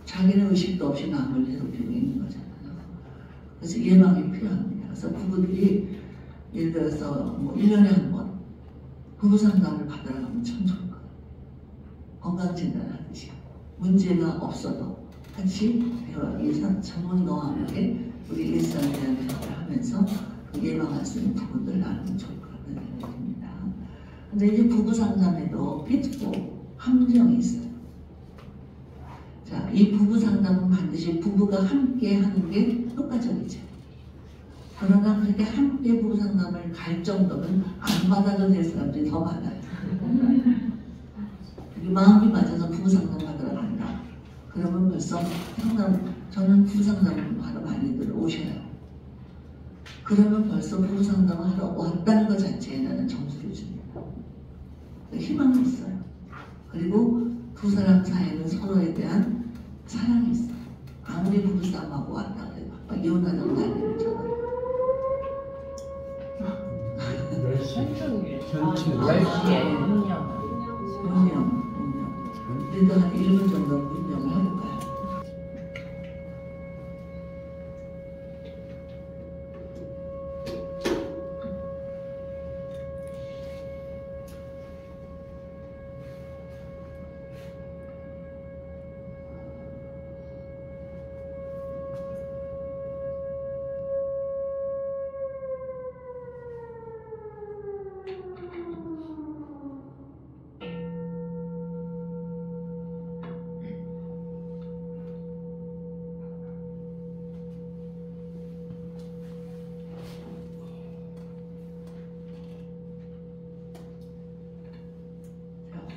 자기는 의식도 없이 남을 괴롭히고 있는 거잖아요. 그래서 예방이 필요합니다. 그래서 부부들이 예를 들어서 뭐 1년에 한 번 부부 상담을 받으러 가면 참 좋을 거예요. 건강진단을 하듯이. 문제가 없어도 같이 전문가와 함께 우리 일상에 대한 대화를 하면서 그 예방할 수 있는 부분들 나누면 좋을 것 같다는 생각이 듭니다. 근데 이제 부부 상담에도 pitfall, 함정이 있어요. 자, 이 부부 상담은 반드시 부부가 함께 하는 게 효과적이죠. 그러나 그렇게 함께 부부 상담을 갈 정도면 안 받아도 될 사람들이 더 많아요. 마음이 맞아서 부부 상담 받으러 간다. 그러면 벌써 저는 부부 상담을 하러 많이들 오셔요. 그러면 벌써 부부 상담을 하러 왔다는 것 자체에 나는 점수를 줍니다. 희망이 있어요. 그리고 두 사람 사이에는 서로에 대한 사랑이 있어요. 아무리 부부 싸움하고 왔다 그래도 막 이혼하자고 난리를 쳐요. 10시에 운명. 그래도 한 1분 정도 운명을 해볼까요?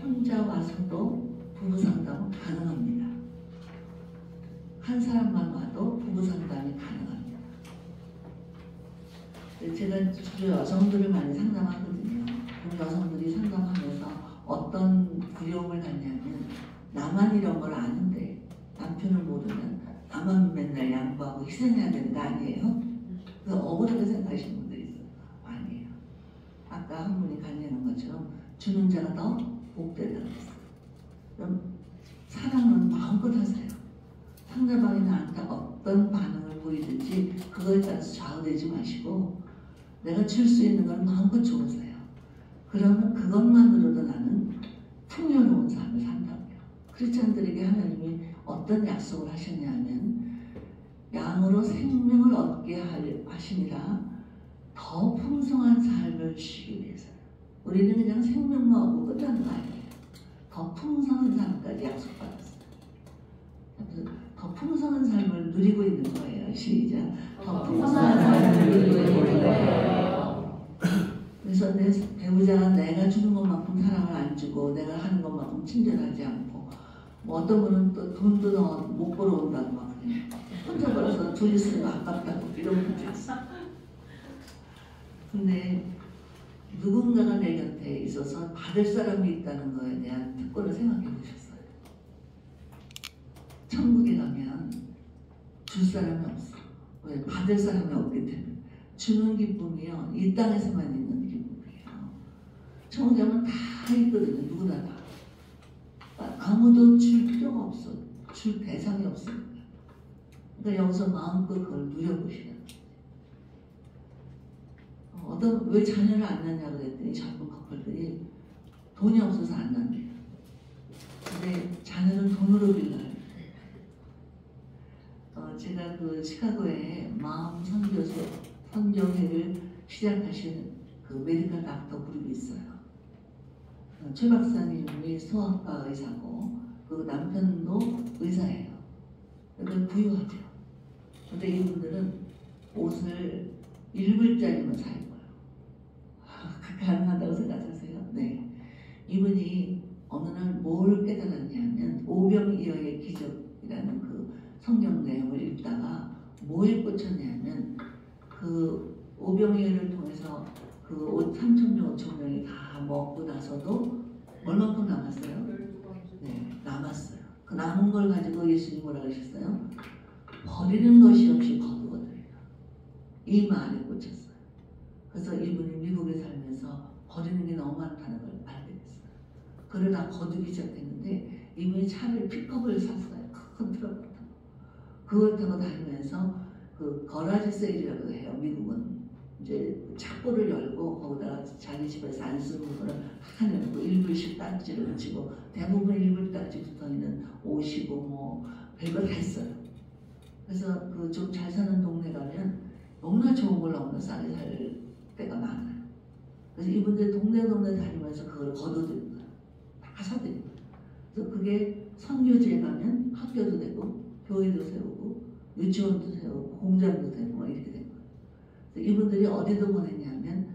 혼자 와서도 부부 상담은 가능합니다. 한 사람만 와도 부부 상담이 가능합니다. 제가 주로 여성들을 많이 상담하거든요. 그럼 여성들이 상담하면서 어떤 두려움을 갖냐면 나만 이런 걸 아는데 남편을 모르면 나만 맨날 양보하고 희생해야 되는 거 아니에요? 그래서 억울하게 생각하시는 분들이 있어요. 아니에요. 아까 한 분이 간증한 것처럼 주는 자가 더 복되다고 했어요. 그럼 사랑은 마음껏 하세요. 상대방이 나한테 어떤 반응을 보이든지 그거에 따라서 좌우되지 마시고 내가 줄 수 있는 걸 마음껏 줘보세요. 그러면 그것만으로도 나는 풍요로운 삶을 산다고요. 크리스찬들에게 하나님이 어떤 약속을 하셨냐면 양으로 생명을 얻게 하시니라 더 풍성한 삶을 주시기 위해서 우리는 그냥 생명만 얻고 끝나는 거 아니에요. 더 풍성한 삶까지 약속받았어요. 그래서 더 풍성한 삶을 누리고 있는 거예요. 시작. 더 풍성한 삶을 누리고 있는 거예요. 그래서 내 배우자가 내가 주는 것만큼 사랑을 안 주고 내가 하는 것만큼 친절하지 않고 뭐 어떤 분은 또 돈도 못 벌어온다고 막 그냥 혼자 벌어서 둘이 쓰면 아깝다고 이런 분도 있어. 근데 누군가가 내 곁에 있어서 받을 사람이 있다는 거에 대한 특권을 생각해 보셨어요? 천국에 가면 줄 사람이 없어. 왜? 받을 사람이 없기 때문에. 주는 기쁨이요 이 땅에서만 있는 기쁨이에요. 천국에 가면 다 있거든요. 누구나 다. 아무도 줄 필요가 없어. 줄 대상이 없습니다. 그러니까 여기서 마음껏 그걸 누려보시는 왜 자녀를 안 낳냐고 그랬더니 젊은 커플들이 돈이 없어서 안 낳는데요. 근데 자녀는 돈으로 길러요. 제가 그 시카고에 마음 선교회를 시작하신 그 메디컬 닥터 그룹이 있어요. 최 박사님이 소아과 의사고 그 남편도 의사예요. 그러니까 부유하죠. 근데 이분들은 옷을 1불짜리만 사 입어요. 가능하다고 생각하세요? 네. 이분이 어느 날 뭘 깨달았냐면 오병이어의 기적이라는 그 성경 내용을 읽다가 뭐에 꽂혔냐면 그 오병이어를 통해서 그 3,000명, 5,000명이 다 먹고 나서도 얼마큼 남았어요? 네, 남았어요. 그 남은 걸 가지고 예수님이 뭐라 그러셨어요? 버리는 것이 없이 거두어들이라. 이 말에 꽂혔어요. 그래서 이분이 미국에 살면서 버리는 게 너무 많다는 걸 알게 됐어요. 그걸 다 거두기 시작했는데 이분이 차를 픽업을 샀어요. 큰 트럭을 타고. 그걸 타고 다니면서 그 거라지 세일이라고 해요. 미국은. 이제 착고를 열고 거기다가 자기 집에서 안 쓰는 거를 다 내놓고 1불씩 딱지를 붙이고 대부분 1불 딱지 붙어있는 옷이고 뭐 별걸 다 했어요. 그래서 그 좀 잘 사는 동네 가면 너무나 좋은 걸 너무나 싸게 살 때가 많아요. 그래서 이분들 동네 다니면서 그걸 거둬들인 거예요. 다 사들인 거예요. 그래서 그게 선교지에 가면 학교도 되고 교회도 세우고 유치원도 세우고 공장도 되고 막 이렇게 된 거예요. 그래서 이분들이 어디도 보냈냐면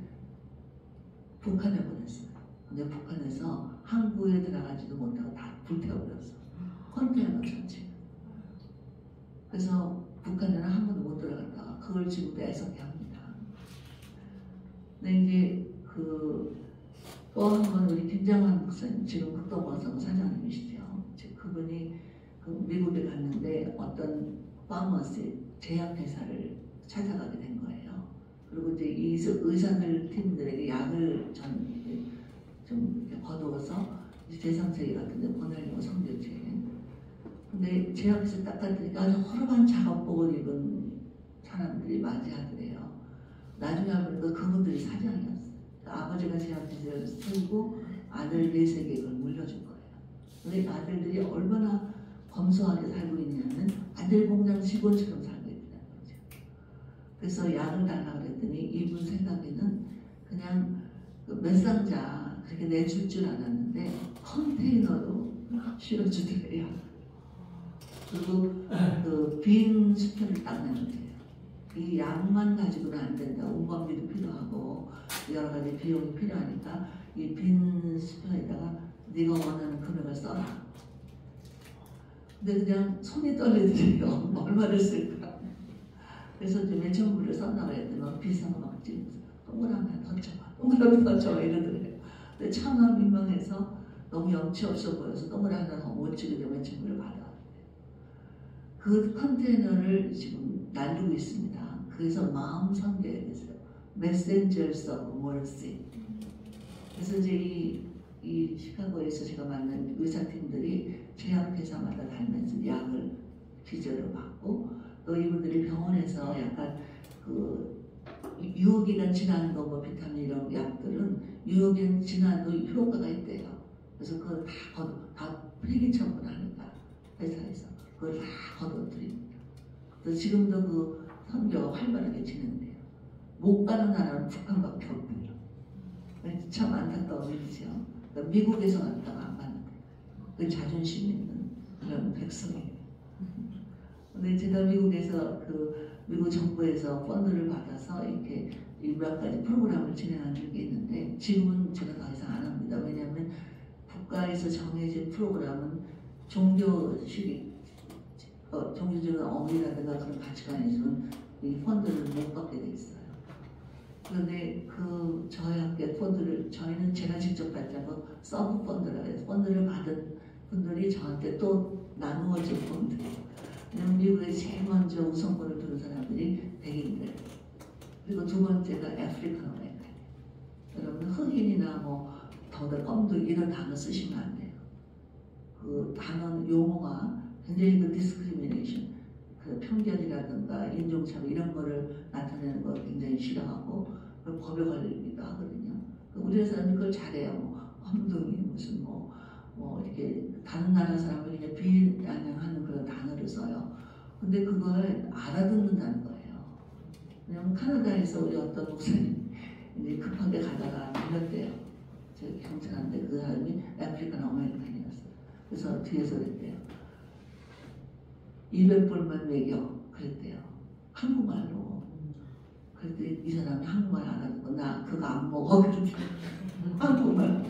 북한에 보냈어요. 근데 북한에서 한국에 들어가지도 못하고 다 불태워버렸어. 컨테이너 전체. 그래서 북한에는 한 번도 못 들어갔다가 그걸 지금도 애석해 합니다. 근데 이제 또 한 번 우리 김정환 목사님 지금 극동방송 사장님이시죠. 그분이 미국에 갔는데 어떤 파머시 제약회사를 찾아가게 된 거예요. 그리고 이제 이 의사들 팀들에게 약을 좀 거두어서 제3세계 같은 데 보내려고 선교지에. 근데 제약회사 딱 갔더니까 아주 허름한 작업복을 입은 사람들이 맞이하더래요. 나중에 알고 보니까 그분들이 사장이었어요. 아버지가 제약회사를 쓰고 아들 4-3개 이걸 물려준 거예요. 근데 아들들이 얼마나 검소하게 살고 있냐면 아들 공장 직원처럼 살고 있다는 거죠. 그래서 약을 달라고 그랬더니 이분 생각에는 그냥 몇 상자 그렇게 내줄 줄 알았는데 컨테이너로 실어주더래요. 그리고 그 빈 수표를 딱 내놓대요. 이 약만 가지고는 안 된다. 운반비도 필요하고 여러 가지 비용이 필요하니까 이 빈 수표에다가 네가 원하는 금액을 써라. 근데 그냥 손이 떨리더래요. 얼마를 쓸까. 그래서 이제 몇천 불을 썼나고 했더니 비싼 거 막 찍으면서 동그라미 더 쳐봐. 동그라미 더 쳐봐 이러더래요. 근데 차마 민망해서 너무 염치 없어 보여서 동그라미 하나 더 못 찍게 되면 몇천 불을 받아. 그 컨테이너를 지금 날리고 있습니다. 그래서 마음 선교에 대해서 Messengers of Mercy. 그래서 이제 이 시카고에서 제가 만난 의사팀들이 제약회사마다 다니면서 약을 기저로 받고 또 이분들이 병원에서 약간 그 유효기간 지나는 거 뭐 비타민 이런 약들은 유효기간 지나도 효과가 있대요. 그래서 그걸 다 폐기 처분하니까 회사에서 그걸 다 거둬들입니다. 그래서 지금도 그 선교가 활발하게 진행돼요. 못 가는 나라는 북한밖에 없고요. 참 안타까운 일이죠. 그러니까 미국에서 갔다가 안 가는 그 자존심 있는 그런 백성이에요. 근데 제가 미국에서 미국 정부에서 펀드를 받아서 이렇게 몇 가지 프로그램을 진행한 적이 있는데 지금은 제가 더 이상 안 합니다. 왜냐하면 국가에서 정해진 프로그램은 종교적인 어머니라든가 그런 가치관에서는 이 펀드를 못 받게 돼 있어요. 그런데 저희 학교의 펀드를 저희는 제가 직접 받지 않고 서브 펀드라고 해서 펀드를 받은 분들이 저한테 또 나누어진 펀드예요. 왜냐면 미국에 제일 먼저 우선권을 두는 사람들이 백인들, 그리고 두 번째가 아프리칸 아메리칸. 여러분 흑인이나 뭐 더더 검도 이런 단어 쓰시면 안 돼요. 그 단어 용어가 굉장히 디스크리미네이션, 편견이라든가 인종차별 이런 거를 나타내는 걸 굉장히 싫어하고 법에 걸리기도 하거든요. 우리나라 사람이 그걸 잘해요. 뭐 험둥이 무슨 이렇게 다른 나라 사람을 그냥 비아냥하는 그런 단어를 써요. 근데 그걸 알아듣는다는 거예요. 왜냐면 카나다에서 우리 어떤 목사님 이제 급하게 가다가 밀렸대요. 제 경찰한테 그 사람이 아프리칸 아메리칸이었어요. 그래서 뒤에서 그랬대요. 200불만 매겨 그랬대요. 한국말로. 그랬더니 이 사람이 한국말 알아듣고 나 그거 안 먹어 그랬대요. 한국말로.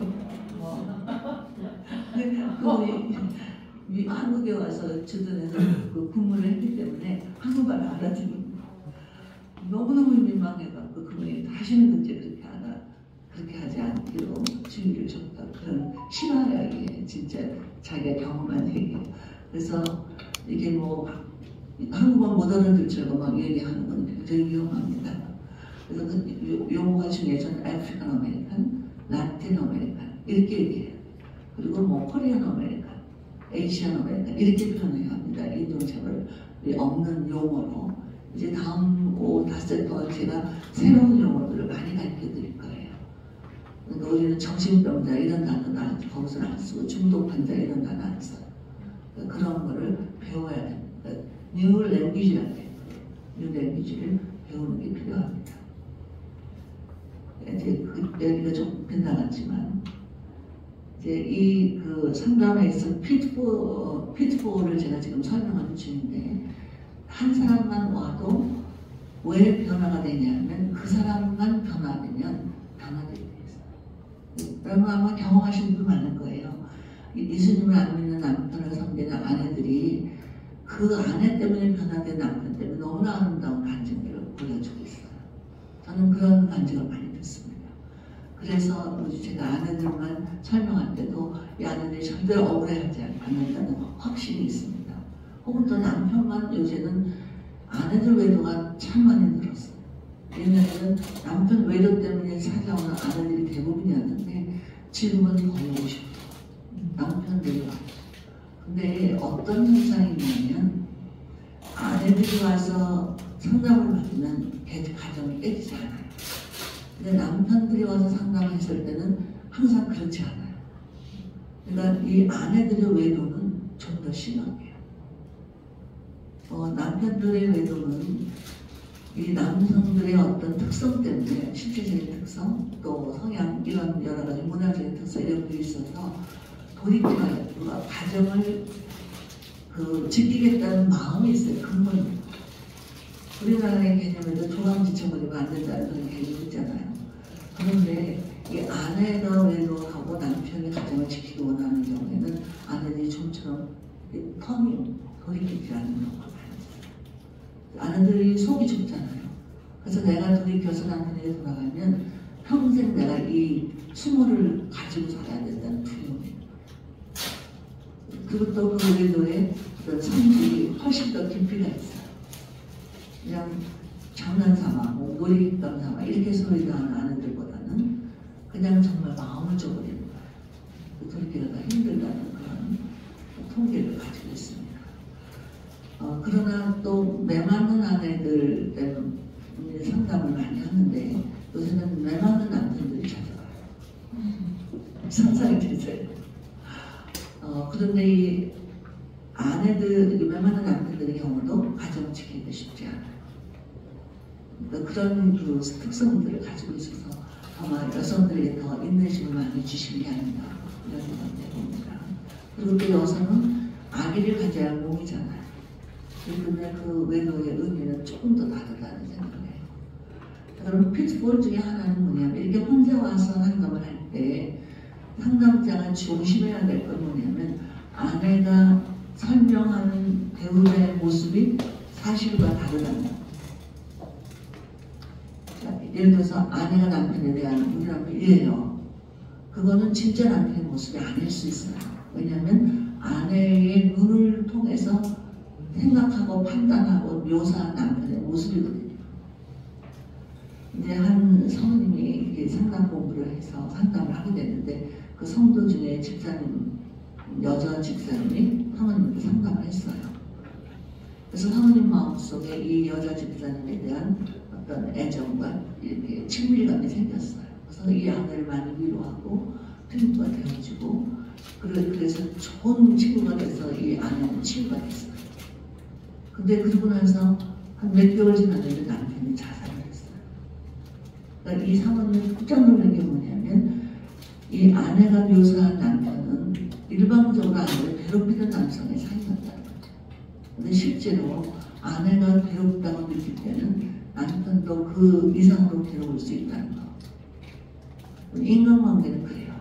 그분이 한국에 와서 주둔해서 근무를 했기 때문에 한국말을 알아듣는 너무너무 민망해갖고 그분이 다시는 그제 그렇게 하지 않기로 주의를 줬다. 그런 신화야기에 진짜 자기가 경험한 얘기예요. 그래서 이게 한국말 못 알아들 줄 알고 막 얘기하는 건 굉장히 위험합니다. 그래서 그 용어가 중에 저는 아프리칸 아메리칸, 라틴 아메리칸 이렇게 얘기해요. 그리고 코리안 아메리칸, 에이시안 아메리칸 이렇게 표현해야 합니다. 인종차별 없는 용어로. 이제 다음 5-5세 동안 제가 새로운 용어들을 많이 가르쳐 드릴 거예요. 그러니까 우리는 정신병자 이런 단어는 거기서는 안 쓰고 중독 환자 이런 단어 안 써요. 그러니까 그런 거를 배워야 됩니다. 뉴 랭귀지라는 게 뉴 랭귀지를 배우는 게 필요합니다. 이제 여기가 좀 빗나갔지만 이제 상담에서 피트볼을 제가 지금 설명하는 중인데 한 사람만 와도 왜 변화가 되냐면 그 사람만 변화되면 변화되게 돼 있어요. 여러분 아마 경험하신 분 많을 거예요. 예수님을 안 믿는 남편을 섬기는 아내들이 그 아내 때문에 변화된 남편 때문에 너무나 아름다운 간증들을 보여주고 있어요. 저는 그런 간증을 많이 듣습니다. 그래서 제가 아내들만 설명할 때도 이 아내들이 절대로 억울해하지 않는다는 확신이 있습니다. 혹은 또 남편만 요새는 아내들 외도가 참 많이 늘었어요. 옛날에는 남편 외도 때문에 찾아오는 아내들이 대부분이었는데 지금은 거의 50%. 남편 외도가. 근데 어떤 현상이 있냐면 아내들이 와서 상담을 받으면 가정이 깨지지 않아요. 근데 남편들이 와서 상담을 했을 때는 항상 그렇지 않아요. 그러니까 이 아내들의 외도는 좀 더 심하게요. 남편들의 외도는 이 남성들의 어떤 특성 때문에 신체적인 특성 또 성향 이런 여러 가지 문화적인 특성 이런 게 있어서 돌이켜야 가정을 지키겠다는 마음이 있어요. 근본이. 우리나라의 개념에도 조강지처버리면 안 된다는 그런 개념이 있잖아요. 그런데 이 아내가 외도하고 남편이 가정을 지키기 원하는 경우에는 아내들이 좀처럼 텀이 돌이키지 않는 경우가 많아요. 아내들이 속이 좁잖아요. 그래서 내가 돌이켜서 남편에게 돌아가면 평생 내가 이 수모를 가지고 살아야 된다는 두려움이에요. 그리고 또 그 외도에 어떤 성질이 훨씬 더 깊이가 있어요. 그냥 장난삼아, 놀이감 삼아 이렇게 소리도 하는 아내들보다는 그냥 정말 마음을 줘버리는 거예요. 돌이키기가 힘들다는 그런 통계를 가지고 있습니다. 그러나 또 매맞는 아내들 때문에 상담을 많이 하는데 요새는 매맞는 남편들이 찾아와요. 상상이 되세요. 그런데 이 아내들, 매맞는 남편들의 경우도 가정을 지키기가 쉽지 않아요. 그런 그 특성들을 가지고 있어서 아마 여성들에게 더 인내심을 많이 주신 게 아닌가 이런 생각이 듭니다. 그리고 또 여성은 아기를 가져야 몸이잖아요. 그런데 그 외도의 의미는 조금 더 다르다는 생각을 해요. 그럼 피트볼 중에 하나는 뭐냐면 이렇게 혼자 와서 상담을 할 때 상담자가 조심해야 될 건 뭐냐면 아내가 설명하는 배우자의 모습이 사실과 다르다는 거. 예를 들어서 아내가 남편에 대한 우리 남편이 이래요. 그거는 진짜 남편의 모습이 아닐 수 있어요. 왜냐하면 아내의 눈을 통해서 생각하고 판단하고 묘사한 남편의 모습이거든요. 이제 한 성우님이 이렇게 상담 공부를 해서 상담을 하게 됐는데 그 성도 중에 집사님, 여자 집사님이 사모님한테 상담을 했어요. 그래서 사모님 마음속에 이 여자 집사님에 대한 어떤 애정과 이렇게 친밀감이 생겼어요. 그래서 이 아내를 많이 위로하고 친구가 되어주고 그래서 좋은 친구가 돼서 이 아내는 친구가 됐어요. 근데 그러고 나서 한 몇 개월 지났는데 남편이 자살을 했어요. 그러니까 이 사모님이 깜짝 놀란 게 뭐냐면 이 아내가 묘사한 남편은 일방적으로 아내를 괴롭히는 남성의 사이였다는 거죠. 근데 실제로 아내가 괴롭다고 느낄 때는 남편도 그 이상으로 괴로울 수 있다는 거. 인간관계는 그래요.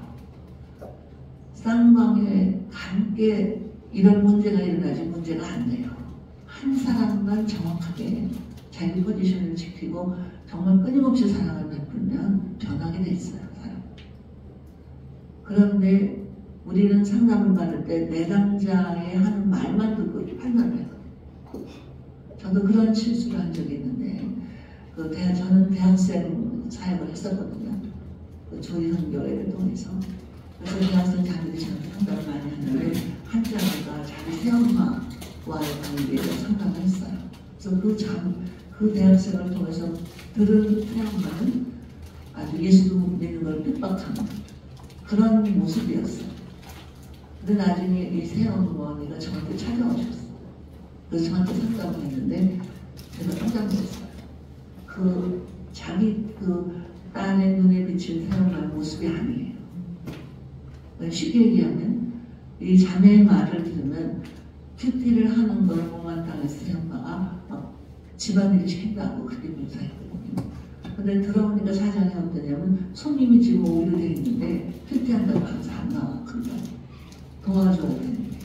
쌍방에 함께 이런 문제가 일어나지 문제가 안 돼요. 한 사람만 정확하게 자기 포지션을 지키고 정말 끊임없이 사랑을 베풀면 변하게 돼 있어요. 사람. 그런데 우리는 상담을 받을 때 내담자의 하는 말만 듣고 판단을 해요. 저도 그런 실수를 한 적이 있는데 저는 대학생 사역을 했었거든요. 조리선교회를 통해서. 그래서 대학생 자녀들이 저한테 상담을 많이 하는데 한 자녀가 자기 새엄마와의 관계를 상담을 했어요. 그래서 그 대학생을 통해서 들은 새엄마는 아주 예수도 믿는 걸 핍박하는 그런 모습이었어요. 근데 나중에 이 새어머니가 저한테 찾아오셨어요. 그래서 저한테 상담을 했는데 제가 깜짝 놀랐어요. 자기 딸의 눈에 비친 새엄마의 모습이 아니에요. 쉽게 얘기하면 이 자매의 말을 들으면 큐티를 하는 걸 못마땅해서 새엄마가 막 집안일을 시킨다고 그렇게 묘사했거든요. 근데 들어보니까 사정이 어떠냐면 손님이 지금 오기로 돼 있는데 큐티한다고 항상 안 나와. 그러니까 도와줘야 되는데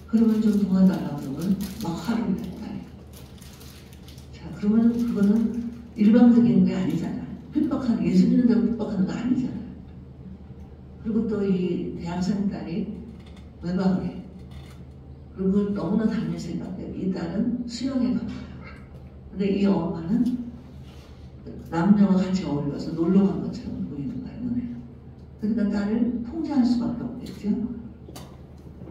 그러면 좀 도와달라고 그러면 막 화를 냈다. 자, 그러면 그거는 일방적인 게 아니잖아요. 핍박하는, 예수 믿는다고 핍박하는 거 아니잖아요. 그리고 또 이 대학생 딸이 외박을 해. 그리고 그걸 너무나 당연히 생각해요. 이 딸은 수영에 갑니다. 근데 이 엄마는 남녀가 같이 어울려서 놀러 간 것처럼 보이는 거예요, 눈에. 그러니까 딸을 통제할 수밖에 없겠죠.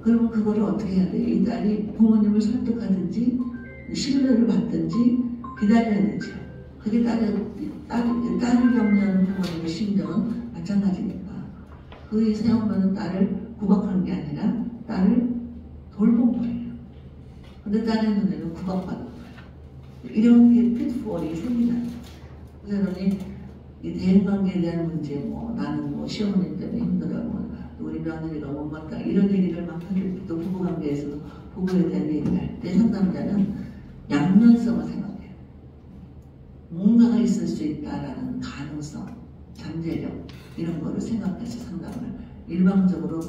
그러면 그거를 어떻게 해야 돼요? 이 딸이 부모님을 설득하든지 신뢰를 받든지 기다려야 되죠. 그게 딸을 격려하는 부모님의 심정은 마찬가지니까. 그 새엄마는 딸을 구박하는 게 아니라 딸을 돌본 거예요. 근데 딸의 눈에는 구박받은 거예요. 이런 게 피트폴이 생기다. 그래서 이 대인관계에 대한 문제, 나는 시어머님 때문에 힘들어, 우리 며느리가 못마땅 이런 얘기를 막 하는데 또 부부관계에서도 부부에 대한 얘기를 할 때 상담자는 양면성을 생각해요. 뭔가가 있을 수 있다라는 가능성, 잠재력 이런 거를 생각해서 상담을 일방적으로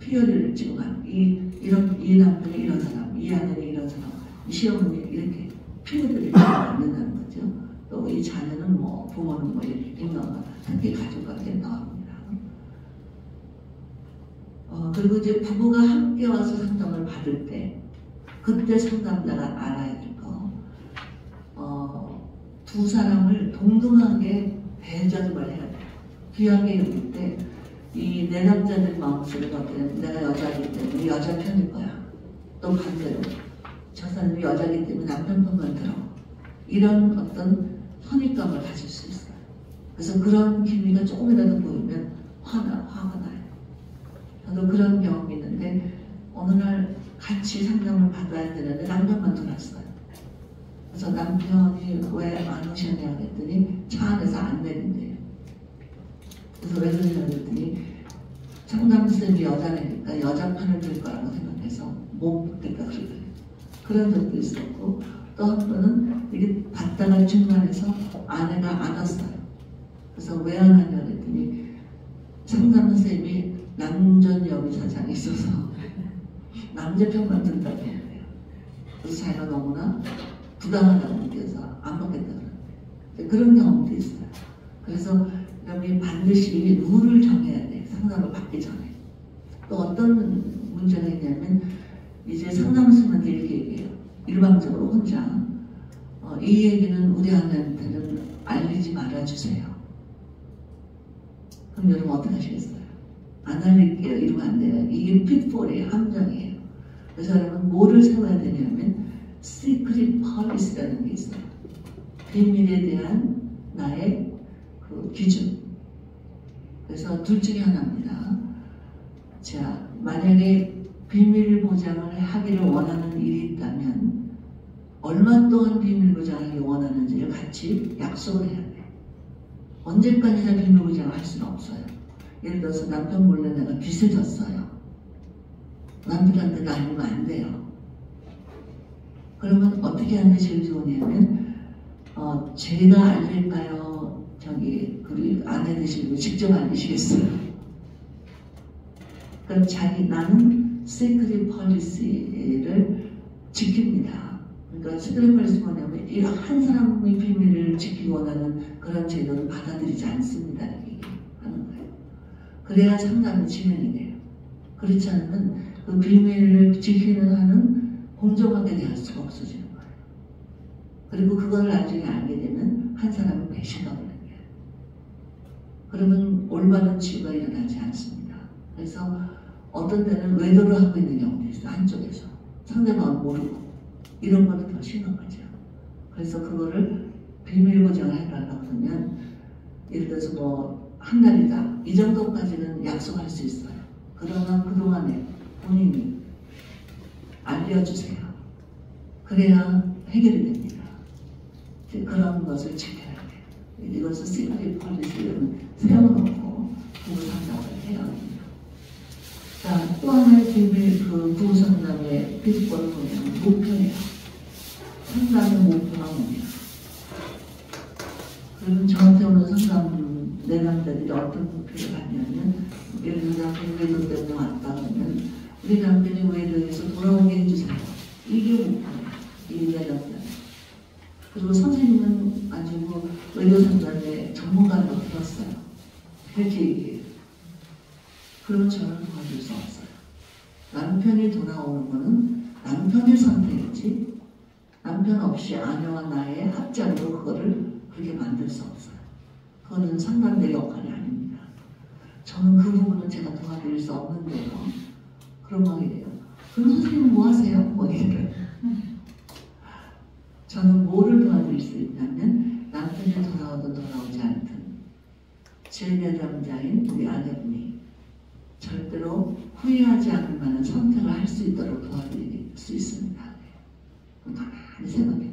피어리를 찍고 가는 이 남편이 이런 사람, 이 아내는 이런 사람, 이 시어머니 이렇게 피어리를 찍고 만든다는 거죠. 또 이 자녀는 부모는 이렇게 인간과 특히 가족관계에 나옵니다. 그리고 이제 부부가 함께 와서 상담을 받을 때 그때 상담자가 알아야 될 거, 두 사람을 동등하게 대접을 해야 돼요. 귀하게 여길 때 이 내담자들 마음속에 어때요? 내가 여자이기 때문에 여자 편일 거야. 또 반대로 저 사람이 여자이기 때문에 남편 편만 들어. 이런 어떤 선입감을 가질 수 있어요. 그래서 그런 기미가 조금이라도 보이면 화가 나요. 저도 그런 경험이 있는데 어느 날 같이 상담을 받아야 되는데 남편만 돌았어요. 그래서 남편이 왜 안 오셨냐 그랬더니 차 안에서 안 내린대요. 그래서 왜 그러냐 그랬더니 상담쌤이 여자니까 여자 편을 들 거라고 생각해서 못 붙겠다 그러더래요. 그런 적도 있었고, 또 한 번은 이게 받다가 중간에서 아내가 안 왔어요. 그래서 왜 안 왔냐 그랬더니 상담쌤이 남전 여비사장이 있어서 남자 편만 든다고 해요. 그래서 자기가 너무나 부당하다고 느껴서 안 받겠다 그러는데 그런 경험도 있어요. 그래서 여러분이 반드시 룰을 정해야 돼. 상담을 받기 전에. 또 어떤 문제가 있냐면 이제 상담수한테 이렇게 얘기해요. 일방적으로 혼자 이 얘기는 우리 아내한테는 알리지 말아주세요. 그럼 여러분 어떻게 하시겠어요? 안 알릴게요. 이러면 안 돼요. 이게 핏볼이에요. 함정이에요. 그래서 여러분 뭐를 세워야 되냐면 시크릿 펄리스라는 게 있어요. 비밀에 대한 나의 그 기준. 그래서 둘 중에 하나입니다. 자, 만약에 비밀 보장을 하기를 원하는 일이 있다면 얼마 동안 비밀 보장을 하기 원하는지를 같이 약속을 해야 돼요. 언제까지나 비밀 보장을 할 수는 없어요. 예를 들어서 남편 몰래 내가 빚을 졌어요. 남편한테 알리면 안 돼요. 그러면 어떻게 하는 게 제일 좋으냐면 제가 알릴까요? 우리 아내 되시고 직접 알리시겠어요? 그럼 나는 시크릿 폴리시를 지킵니다. 그러니까 시크릿 폴리시 뭐냐면 한 사람의 비밀을 지키기 원하는 그런 제도를 받아들이지 않습니다. 이렇게 하는 거예요. 그래야 상담이 진행이 돼요. 그렇지 않으면 그 비밀을 지키는 한은 공정하게 대할 수가 없어지는 거예요. 그리고 그걸 나중에 알게 되면 한 사람은 배신감을 느껴요. 그러면 올바른 치유가 일어나지 않습니다. 그래서 어떤 때는 외도를 하고 있는 경우도 있어요. 한쪽에서. 상대방은 모르고. 이런 것도 더 심각하죠. 그래서 그거를 비밀 보장을 해달라고 그러면 예를 들어서 뭐 한 달이다. 이 정도까지는 약속할 수 있어요. 그러나 그동안에 본인이 알려주세요. 그래야 해결이 됩니다. 그런 것을 지켜야 돼요. 이것을 시크릿 폴리시를 세워놓고 부부 상담을 해야 합니다. 자, 또 하나의 비밀 부부 상담의 필수권을 보면 목표예요. 상담의 목표가 뭡니까? 그러면 저한테 오는 상담 내담자들이 어떤 목표를 갖냐면 예를 들어서 외도 때문에 왔다 그러면 우리 남편이 외도에서 돌아오게 해주세요. 이게 목표예요. 이 내담자. 그리고 선생님은 아주 외도 상담의 전문가라고 들었어요. 그렇게 얘기해요. 그러면 저는 도와줄 수 없어요. 남편이 돌아오는 거는 남편의 선택이지 남편 없이 아내와 나의 합작으로 그거를 그렇게 만들 수 없어요. 그거는 상담의 역할이 아닙니다. 저는 그 부분은 제가 도와드릴 수 없는데요. 그런 거 이래요. 그럼 선생님은 뭐 하세요? 뭐 이래요. 저는 뭐를 도와드릴 수 있냐면 남편이 돌아오든 돌아오지 않든 제 내담자인 우리 아내분이 절대로 후회하지 않을 만한 선택을 할 수 있도록 도와드릴 수 있습니다. 가만히 생각해.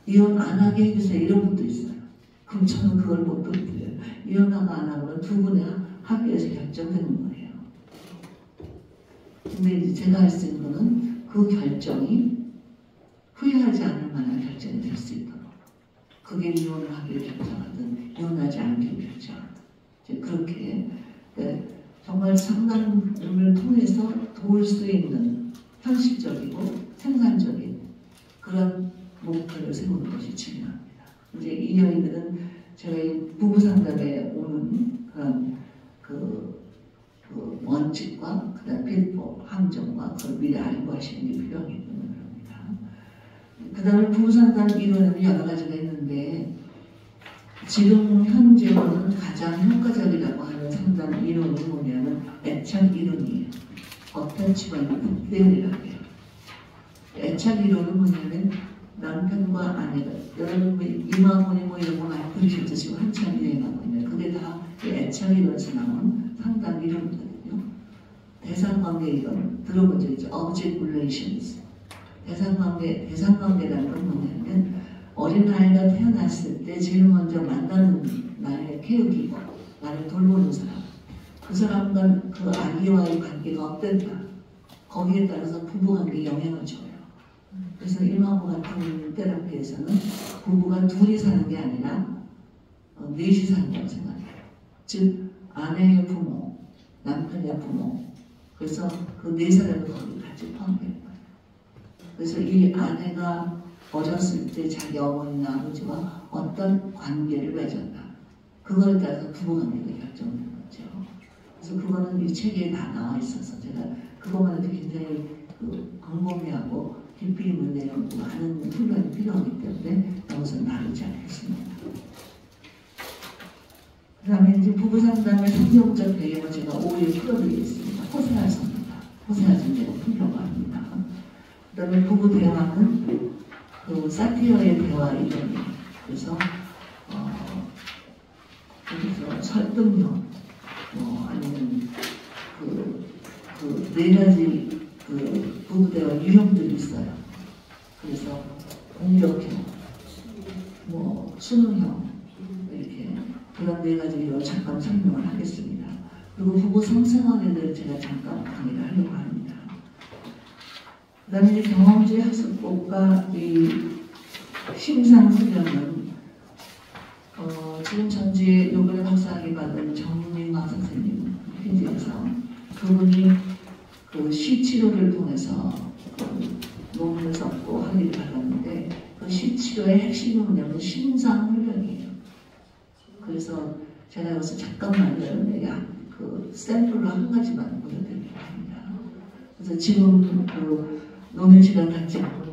이혼 안 하게 해주세요. 이런 분도 있어요. 그럼 저는 그걸 못 도와드려요. 이혼하고 안 하고는 두 분의 합의에서 결정되는 거예요. 근데 이제 제가 할 수 있는 거는 그 결정이 후회하지 않을 만한 결정이 될 수 있도록 그게 이혼을 하기를 결정하든 이혼하지 않기를 결정하든 그렇게 정말 상담을 통해서 도울 수 있는 현실적이고 생산적인 그런 목표를 세우는 것이 중요합니다. 이제 이 여인들은 제가 이 부부 상담에 오는 그런 그 원칙과 그다음 필법, 함정과 그걸 미리 알고 하시는 게 필요하기 때문에 그럽니다. 그다음에 부부 상담 이론은 여러 가지가 있는데 지금 현재로는 가장 효과적이라고 하는 상담 이론이 뭐냐면 애착 이론이에요. 어태치먼트 테오리라고 해요. 애착 이론은 뭐냐면 남편과 아내가 여러분 이마모니 뭐 이런 거 많이 들으셨죠? 한참 유행하고 있는 그게 다 애착 이론에서 나온 상담 이론이거든요. 대상관계 이론 들어본 적 있죠? Object Relations. 대상관계라는 건 뭐냐면 어린아이가 태어났을 때 제일 먼저 만나는 나의 케어기고 나를 돌보는 사람, 그 사람과 그 아기와의 관계가 어땠다, 거기에 따라서 부부관계에 영향을 줘요. 그래서 일마고 같은 테라피에서는 부부가 둘이 사는 게 아니라 넷이 산다고 생각해요. 즉 아내의 부모, 남편의 부모, 그래서 그 네 사람을 거기 같이 포함된 거예요. 그래서 이 아내가 어렸을 때 자기 어머니나 아버지와 어떤 관계를 맺었다, 그거에 따라서 부부관계가 결정되는 거죠. 그래서 그거는 이 책에 다 나와 있어서 제가 그것만 해도 굉장히 광범위하고 깊이 있는 내용, 많은 훈련이 필요하기 때문에 여기서 나누지 않겠습니다. 그 다음에 이제 부부 상담의 성경적 배경을 제가 5일 풀어드리겠습니다. 호세아서입니다. 호세아서 제가 풀려고 합니다. 그 다음에 부부 대화는 그 사티어의 대화 이론이, 그래서 여기서 설득력, 아니면 그 네 가지 그 부부 대화 유형들이 있어요. 그래서 공격형, 수능형, 이렇게 그런 네 가지로 잠깐 설명을 하겠습니다. 그리고 부부 성생활에 대해 제가 잠깐 강의를 하려고 합니다. 그 다음에 이제 경험주의 학습법과 이 심상훈련은 지금 전주에 요번에 박사학위 받은 정민광 선생님 핀지에서 그분이 그 시치료를 통해서 논문을 썼고 학위를 받았는데 그 시치료의 핵심이 뭐냐면 심상훈련이에요. 그래서 제가 여기서 잠깐만 여러분에게 그 샘플로 한 가지만 보여드리려고 합니다. 그래서 지금 그 노는 시간 갖지 않고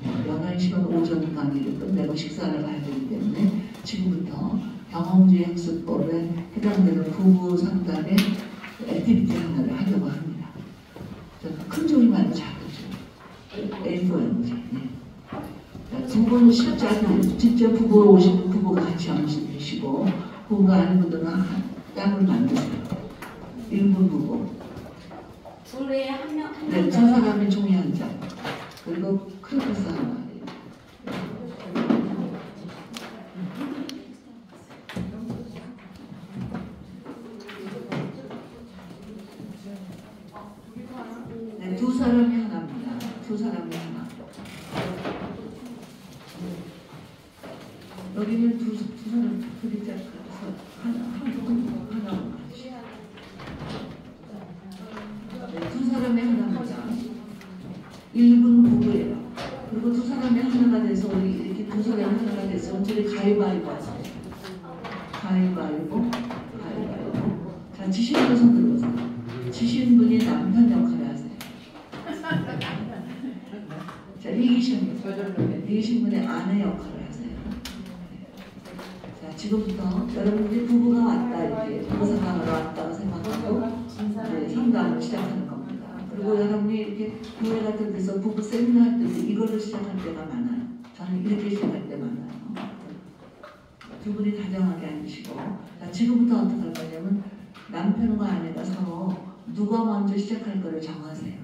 11시면 오전 강의를 끝내고 식사를 가야 되기 때문에 지금부터 경험주의 학습법에 해당되는 부부 상담의 액티비티 하나를 하려고 합니다. 큰 종이 말고 작은 종, A4용지. 두 분 직접 부부로 오시는 부부가 같이 앉으시고 부부가 아닌 분들은 땀을 만드세요. 1분 부부. 둘에 한 명, 네, 두 사람이 종이 한 장. 그리고 크레파스 하나. 네, 두 사람이 하나입니다. 두 사람이 하나. 여기는 두 사람 그리자 하나. 네, 두 사람이 하나입니다. 1분 부부예요. 그리고 두 사람이 하나가 돼서 우리 이렇게 두 사람이 하나가 돼서 둘이 가위바위보 하세요. 가위바위보. 자, 지시는 분 손 들어보세요. 지시는 분이 남편 역할을 하세요. 자, 이기신 분이 아내 역할을 하세요. 자, 지금부터 여러분들이 부부가 왔다, 이렇게 부부 상담하러 왔다고 생각하고 상담을 시작하는 겁니다. 그리고 여러분이 이렇게 교회 같은 데서 부부 세미나 할 때도 이걸로 시작할 때가 많아요. 저는 이렇게 시작할 때 많아요. 두 분이 다정하게 앉으시고, 자, 지금부터 어떻게 할 거냐면 남편과 아내가 서로 누가 먼저 시작할 거를 정하세요.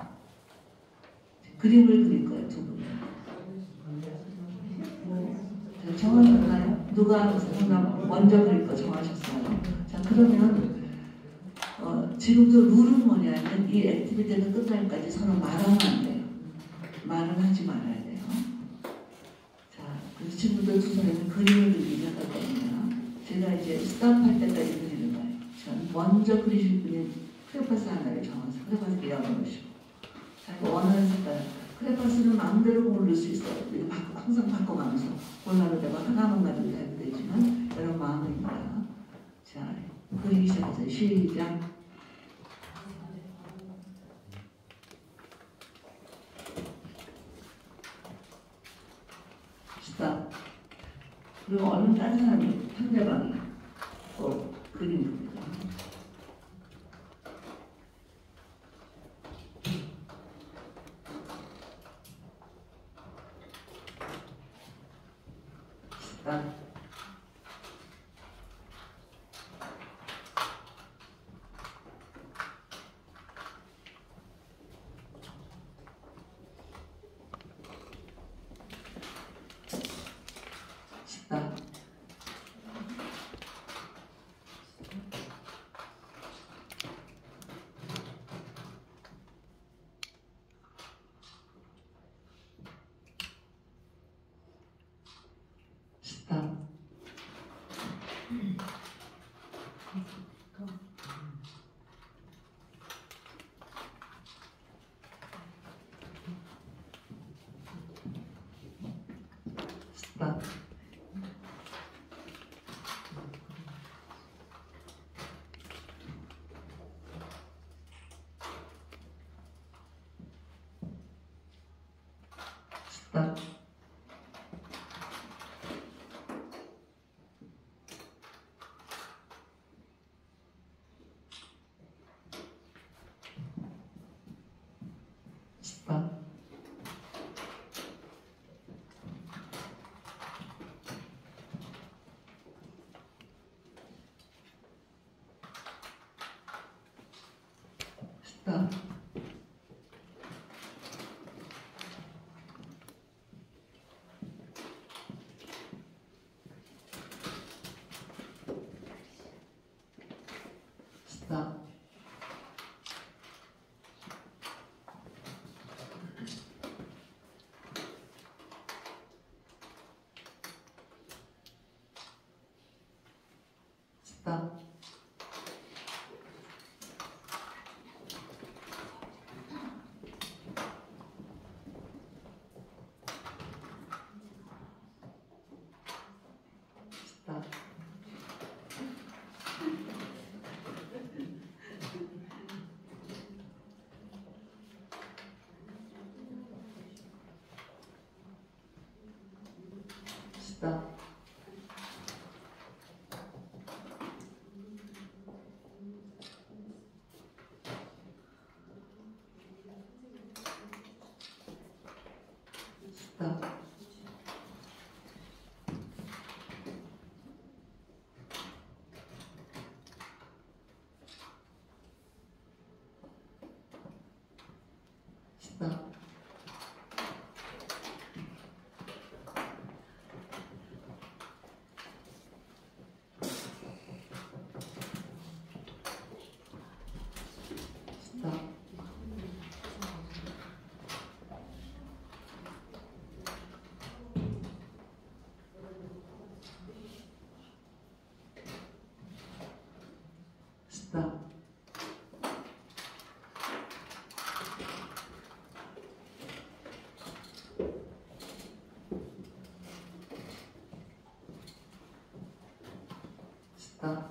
그림을 그릴 거예요, 두 분이. 자, 정하셨나요? 누가 먼저 그릴 거 정하셨어요? 자, 그러면 지금도 룰은 뭐냐면 이 액티비티가 끝날까지 서로 말하면 안 돼요. 말은 하지 말아야 돼요. 자, 그래서 지금부터 두 사람은 그림을 그리기 시작할 겁니다. 제가 이제 스탑할 때까지 그리는 거예요. 전 먼저 그리실 분이 크레파스 하나를 정해서 크레파스를 열어놓으시고, 자기가 원하는 색깔, 크레파스는 마음대로 고를 수 있어요. 항상 바꿔가면서 골라도 되고 하나만 가지고 되지만 여러분 마음입니다. 자, 그리기 시작해서 시작. 스탑. 그리고 어느 다른 사람이 상대방이 그림 그립니다. 스탑. 스탑. 스탑. 스탑. 스탑. 스탑. 스탑. 스탑. 스탑. 스탑. 스탑. 스탑. 스탑. 스탑.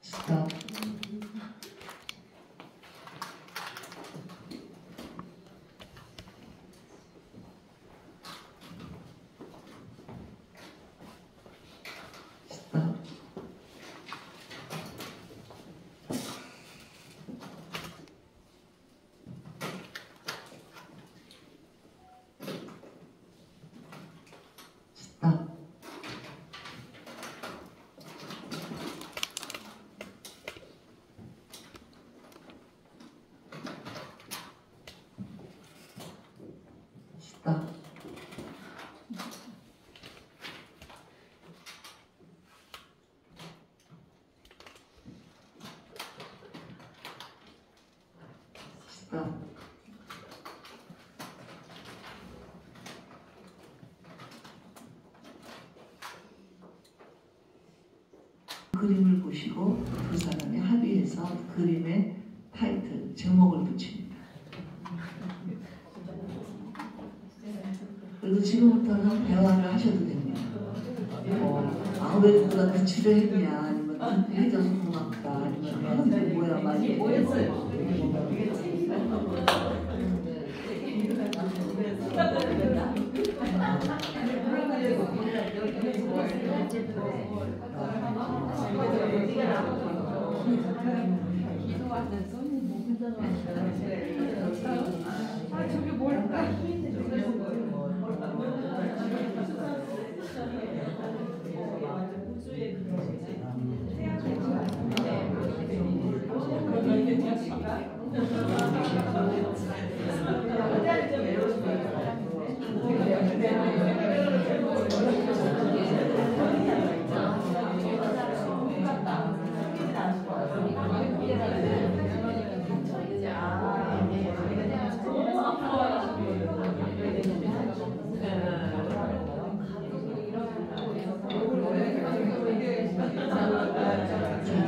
스탑. 스탑. 스탑. 스탑. 그림을 보시고 두 사람이 합의해서 그림의 타이틀, 제목을 붙입니다. 그리고 지금부터는 대화를 하셔도 됩니다. 왜 누가 배치를 했냐, 아니면 해줘서 고맙다, 아니면 뭐야 많이 뭐였어요. 저게 뭘까?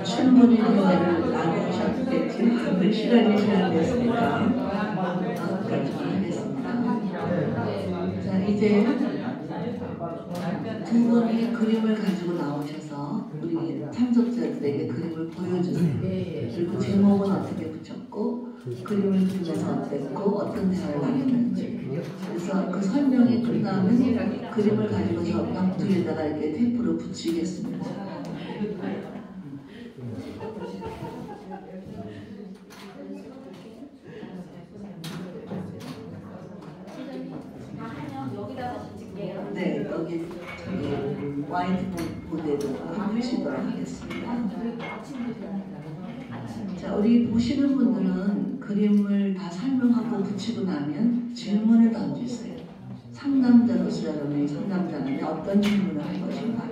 충분히 대화를 나누셨겠지만 몇 시간이 지났으니까 여기까지만 하겠습니다. 자, 이제 두 분이 그림을 가지고 나오셔서 우리 참석자들에게 그림을 보여주세요. 그리고 제목은 어떻게 붙였고 그림을 그리면서 어땠고 어떤 대화를 나눴는지. 그래서 그 설명이 끝나면 그림을 가지고서 옆뒤에다가 이렇게 테이프로 붙이겠습니다. 네, 여기 화이트보드에다가 표시도록 하겠습니다. 자, 우리 보시는 분들은 그림을 다 설명하고 붙이고 나면 질문을 던지세요. 상담자로서 여러분이 상담자는 어떤 질문을 할 것인가?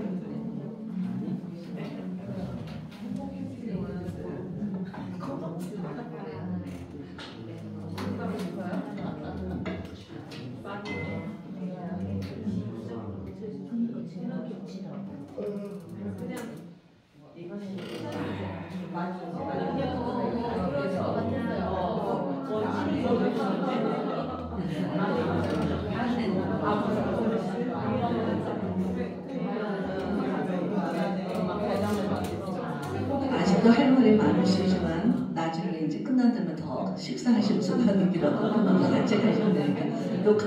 아직도 할 말이 많으시지만 나중에 이제 끝난다면 더 식사하실 수반이라고 그만 같이 하시면 되니까 또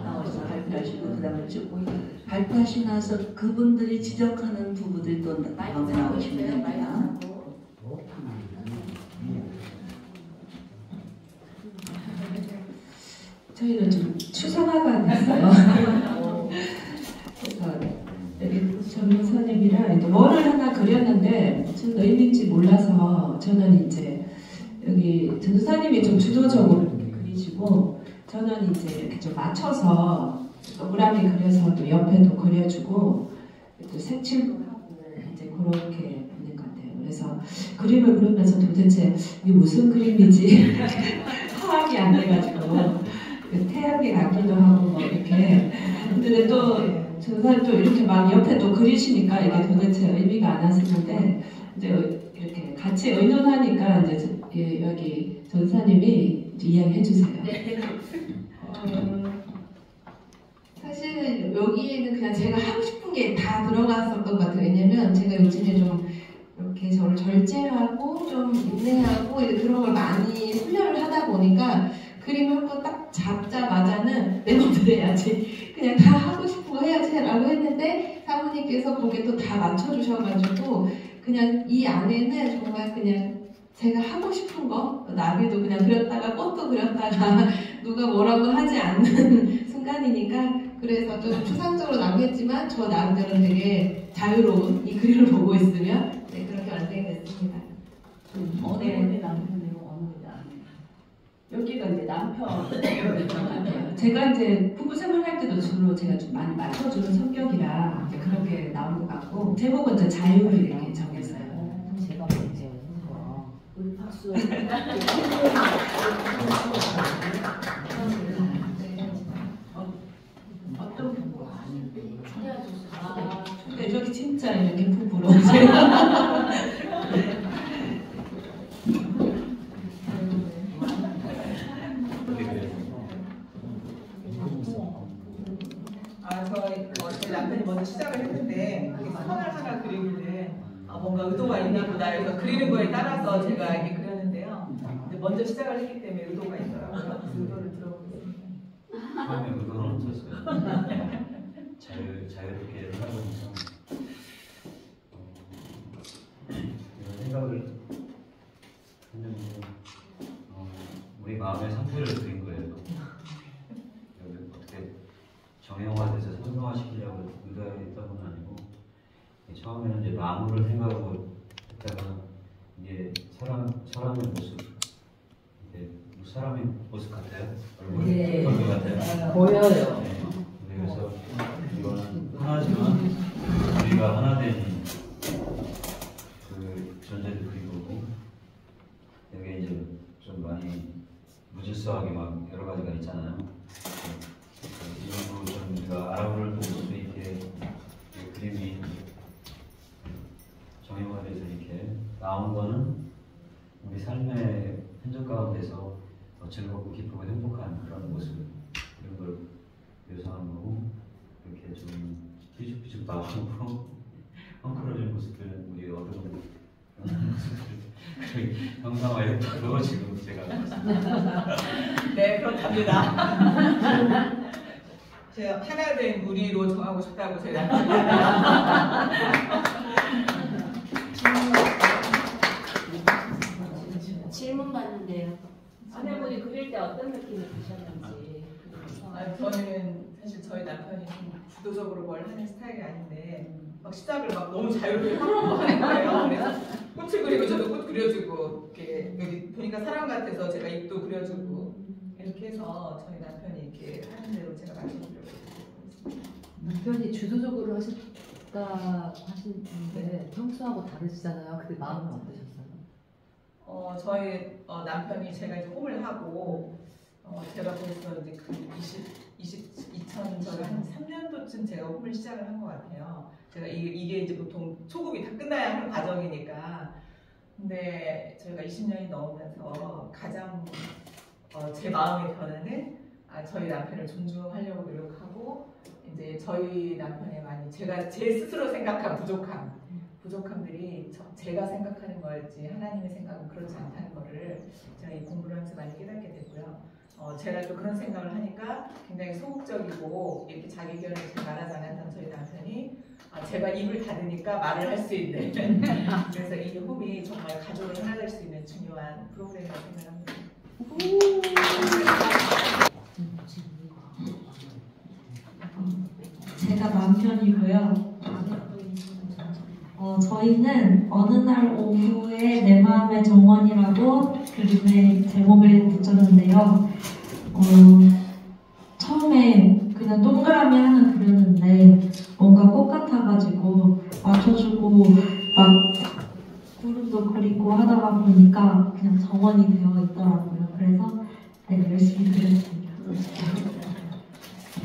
나와서 발표하시고 그 다음에 쭉 발표하시고 나서 그분들이 지적하는 부분들이 또 다음에 나오시면 됩니다. 저희는 좀 추상화가 됐어요. 그래서 여기 전문선생님이랑 뭐를 하나 그렸는데 무슨 의미인지 몰라서 저는 이제 여기 전도사님이 좀 주도적으로 이렇게 그리시고 저는 이제 이렇게 좀 맞춰서 동그라미 그려서 또 옆에도 그려주고 또 색칠도 하고 이제 그렇게 있는 것 같아요. 그래서 그림을 그리면서 도대체 이게 무슨 그림이지 파악이 안 돼가지고 태양계 같기도 하고 뭐 이렇게. 근데 또 전사님 또 이렇게 막 옆에 또 그리시니까 이게 도대체 의미가 안 왔었는데 이제 이렇게 같이 의논하니까 이제 여기 전사님이 이제 이야기해 주세요. 사실은 여기에는 그냥 제가 하고 싶은 게 다 들어갔었던 것 같아요. 왜냐면 제가 요즘에 좀 이렇게 저를 절제하고 좀 인내하고 그런 걸 많이 훈련을 하다 보니까 그림 한 거 딱 잡자마자는 내 맘대로 해야지. 그냥 다 하고 싶은 거 해야지 라고 했는데 사모님께서 거기에 또 다 맞춰주셔가지고 그냥 이 안에는 정말 그냥 제가 하고 싶은 거 나비도 그냥 그렸다가 꽃도 그렸다가 누가 뭐라고 하지 않는 순간이니까 그래서 좀 추상적으로 나오겠지만 저 나름대로 되게 자유로운 이 그림을 보고 있으면 네, 그렇게 완성이 됐습니다. 어느 분이 남편이고 어느 분이 여기가 이제 남편. 제가 이제 부부 생활할 때도 주로 제가 좀 많이 맞춰주는 성격이라 이제 그렇게 나온 것 같고 제목은 이제 자유를 이렇게 정했어요. 제가 먼저 우리 박수. 어떤 부부가 아닌데. 아, 근데 저기 진짜 이렇게 부부로. 제 남편이 먼저 시작을 했는데 선을 하나 그리길래 뭔가 의도가 있나 보다 해서 그리는 거에 따라서 제가 이렇게 그렸는데요. 근데 먼저 시작을 했기 때문에 의도가 있더라고요. 그 의도를 들어보겠습니다. 처음에 의도는 없었어요. 자유롭게 살아보면서 이런 생각을 했는데 우리 마음의 상태를 그린 거예요. 어떻게 정형화돼서 상정화시키려고 의도했던 건 아니고 처음에는 이제 나무를 생각하고 했다가 이게 사람의 모습 사람의 모습 같아요? 얼굴 네. 같아요? 보여요. 네. 그래서 이거는 하나지만 우리가 하나 된 그 존재를 그리고 여기 이제 좀 많이 무질서하게 막 여러 가지가 있잖아요. 이런 좀 우리가 알아볼 수 있게 그림이 정형화돼서 이렇게 나온 거는 우리 삶의 흔적 가운데서 즐겁고 기쁘고 행복한 그런 모습 이런 걸 묘사한 거고 이렇게 좀 삐죽삐죽 나오고 헝클어진 모습들 우리 어두운 모습들 형상화했다고 지금 제가 네, 그렇답니다. 제가 하나 된 우리로 정하고 싶다고 제 남편이 질문 받는데요. 아내분이 그릴 때 어떤 느낌이 드셨는지. 저는 사실 저희 남편이 좀 주도적으로 뭘 하는 스타일이 아닌데 막 시작을 막 너무 자유롭게 하는 거예요. 그래서 꽃을 그리고 저도 꽃 그려주고 이렇게 여기 보니까 사람 같아서 제가 입도 그려주고 이렇게 해서 저희 남편이 이렇게 하는 대로 제가 맞춰주려고 했습니다. 남편이 주도적으로 하셨다 하시는데 평소하고 다르시잖아요. 그때 마음은 어떠셨어요? 저희 남편이 제가 이제 홈을 하고 제가 벌써 이제 그 2003년도쯤 제가 홈을 시작을 한 것 같아요. 제가 이게 이제 보통 초급이 다 끝나야 하는 과정이니까. 근데 저희가 20년이 넘으면서 가장 제 마음의 변화는 저희 남편을 존중하려고 노력하고 이제 저희 남편의 많이 제가 제 스스로 생각한 부족함들이 제가 생각하는 거였지 하나님의 생각은 그렇지 않다는 거를 제가 이 공부를 하면서 많이 깨닫게 됐고요. 제가 또 그런 생각을 하니까 굉장히 소극적이고 이렇게 자기 의견을 잘 말하지 않았던 저희 남편이 제가 입을 닫으니까 말을 할 수 있는 그래서 이 홈이 정말 가족을 하나 될 수 있는 중요한 프로그램이라고 생각합니다. 제가 남편이고요. 저희는 어느 날 오후에 내 마음의 정원이라고 그림의 제목을 붙였는데요. 처음에 그냥 동그라미 하나 그렸는데 뭔가 꽃 같아가지고 맞춰주고 막 구름도 그리고 하다가 보니까 그냥 정원이 되어 있더라고요. 그래서 되게 열심히 그렸습니다.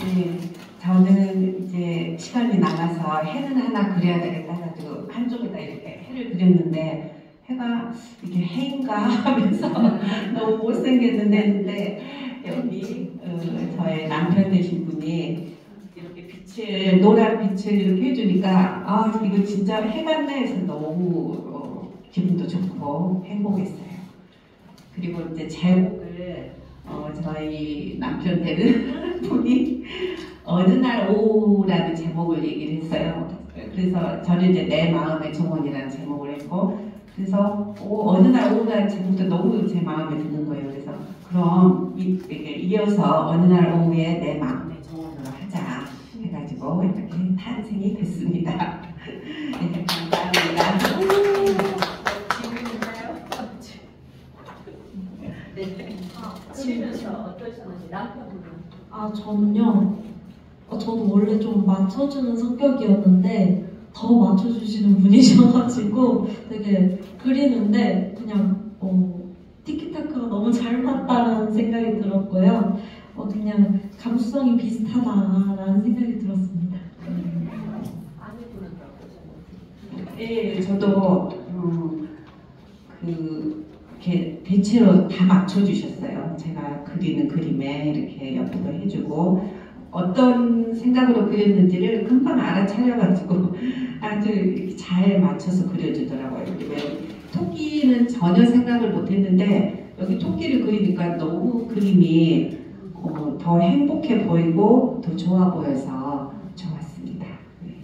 네, 저는 이제 시간이 나가서 해는 하나 그려야 되겠다 해가지고 한쪽에다 이렇게 해를 그렸는데 해가 이게 해인가 하면서 너무 못생겼는데 했는데 여기 저의 남편 되신 분이 이렇게 빛을 노란 빛을 이렇게 해주니까 이거 진짜 해 같네 해서 너무 기분도 좋고 행복했어요. 그리고 이제 제목을 저희 남편 되는 분이 어느 날 오후라는 제목을 얘기를 했어요. 그래서 저는 이제 내 마음의 정원이라는 제목을 했고, 그래서 어느 날 오후라는 제목도 너무 제 마음에 드는 거예요. 그래서 그럼 이어서 어느 날 오후에 내 마음의 정원으로 하자 해가지고 이렇게 탄생이 됐습니다. 네, 감사합니다. 그리면서 어떠셨는지 남편분은? 저는요. 저도 원래 좀 맞춰주는 성격이었는데 더 맞춰주시는 분이셔가지고 되게 그리는데 그냥 티키타카가 너무 잘 맞다라는 생각이 들었고요. 그냥 감수성이 비슷하다라는 생각이 들었습니다. 아내분은 어떠셨는지? 예, 저도 이렇게 대체로 다 맞춰주셨어요. 제가 그리는 그림에 이렇게 옆에도 해주고 어떤 생각으로 그렸는지를 금방 알아차려가지고 아주 이렇게 잘 맞춰서 그려주더라고요. 그리고 토끼는 전혀 생각을 못했는데 여기 토끼를 그리니까 너무 그림이 더 행복해 보이고 더 좋아 보여서 좋았습니다. 네.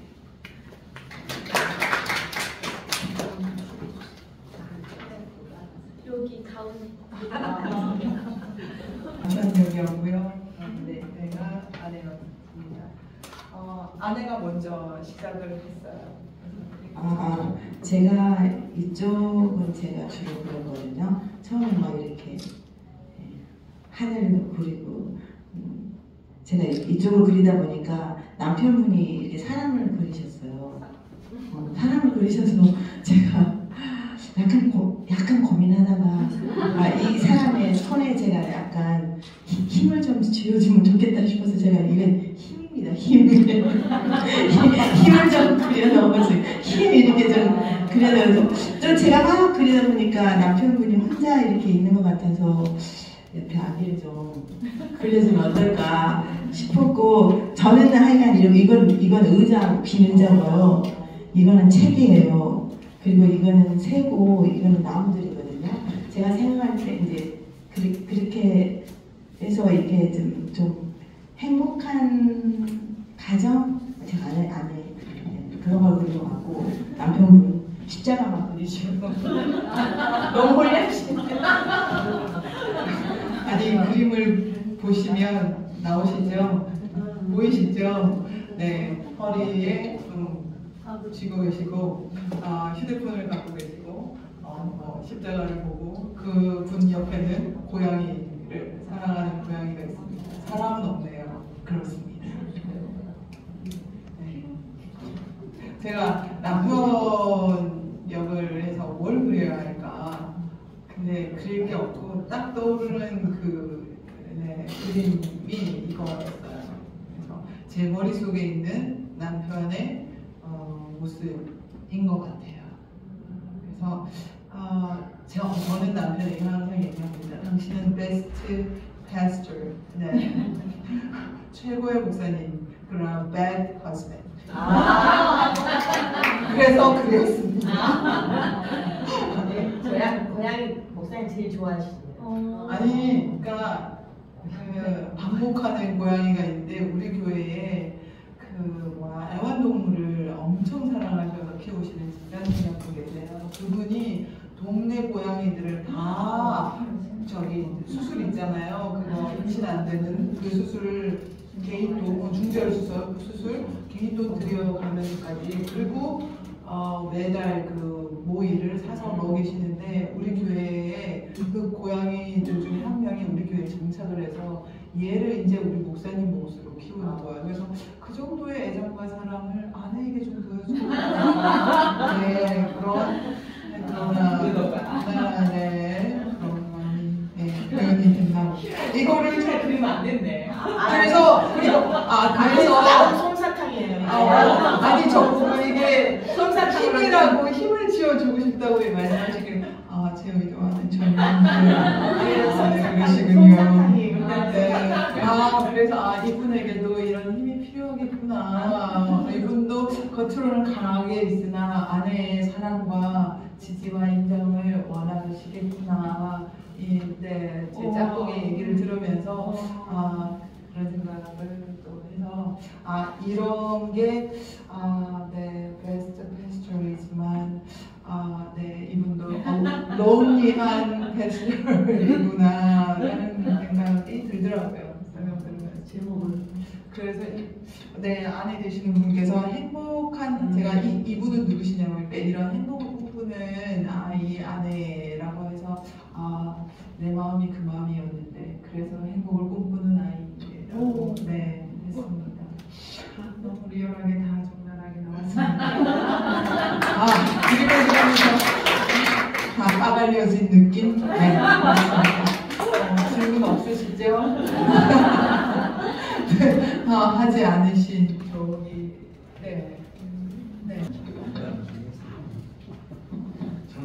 여기 가운데. 남편역이었고요. 네, 내가 아내였습니다. 아내가 먼저 시작을 했어요. 제가 이쪽은 제가 주로 그렸거든요. 처음에 막 이렇게 하늘도 그리고 제가 이쪽을 그리다 보니까 남편분이 이렇게 사람을 그리셨어요. 사람을 그리셔서 제가 약간 고민하다가 이 사람의 손에 제가 약간 힘을 좀 쥐어주면 좋겠다 싶어서 제가 이건 힘입니다. 힘을 좀 그려넣어서 힘 이렇게 좀 그려넣어서 좀 제가 막 그리다 보니까 남편분이 혼자 이렇게 있는 것 같아서 옆에 아기를 좀 그려주면 어떨까 싶었고, 저는 하여간 이건 의자, 빈 의자고요. 이거는 책이에요. 그리고 이거는 새고, 이거는 나무들이거든요. 제가 생각할 때 이제 그렇게 해서 이렇게 좀 행복한 가정? 제가 안에 그런 걸 그린 것 같고, 남편분 십자가만 그리시고 너무 홀려시네. 아니, 그림을 보시면 나오시죠? 보이시죠? 네, 허리에 쥐고 계시고, 휴대폰을 갖고 계시고, 십자가를 보고, 그분 옆에는 고양이를 사랑하는 고양이가 있습니다. 사람은 없네요. 그렇습니다. 네. 제가 남편 역을 해서 뭘 그려야 할까? 근데 그릴 게 없고 딱 떠오르는 그림이 이거였어요. 그래서 제 머릿속에 있는 남편의 모습인 것 같아요. 그래서 제가 어머는 남편에게 항상 얘기합니다. 당신은 베스트 패스터, 네. 최고의 목사님, 그러나 bad husband. 그래서 그렸습니다. 고양이 목사님 제일 좋아하시네요. 아니, 그러니까 반복하는 고양이가 있는데 우리 교회에 애완동물을 엄청 사랑하셔서 키우시는 집사님 분 계세요. 그분이 동네 고양이들을 다 수술 있잖아요. 그거 임신 안 되는 그 수술을 개인돈, 중절 수술 개인돈 들여가면서까지, 그리고 매달 그 모이를 사서 먹이시는데, 우리 교회에 그 고양이들 중에 한 명이 우리 교회에 정착을 해서 얘를 이제 우리 목사님 몫으로 키우는 거예요. 그래서 그 정도의 애정과 사랑을 아내에게 좀 보여주고 네, 표현이 된다. 이거를 잘 그리면 안 됐네. 그래서 솜사탕이에요. 아니, 저 보면 이게 힘이라고 힘을 지어주고 싶다고 말씀하시길, 제 의도와는 전혀 그러시군요. 네. 그래서 이분에게도 이런 힘이 필요하겠구나. 이분도 겉으로는 강하게 있으나 안에의 사랑과 지지와 인정을 원하시겠구나. 네, 제 짝꿍의 얘기를 들으면서 그런 생각을 또 해서 이런 게 네, 베스트 패스터이지만 네, 이분도 론리한 패스터이구나 라는 생각이 들더라고요. 설명 들으면서 제목을. 그래서 네, 아내 되시는 분께서 행복한, 제가 이분은 누구시냐고, 이런 행복을 꿈꾸는 이 아내라고 해서 내 마음이 그 마음이었는데, 그래서 행복을 꿈꾸는 아이라고 네, 했습니다. 너무 리얼하게 다 적나라하게 나왔습니다. 그림을 그리면서 다 까발려진 느낌? 네, 질문 없으시죠? 네, 하지 않으신 저기, 네.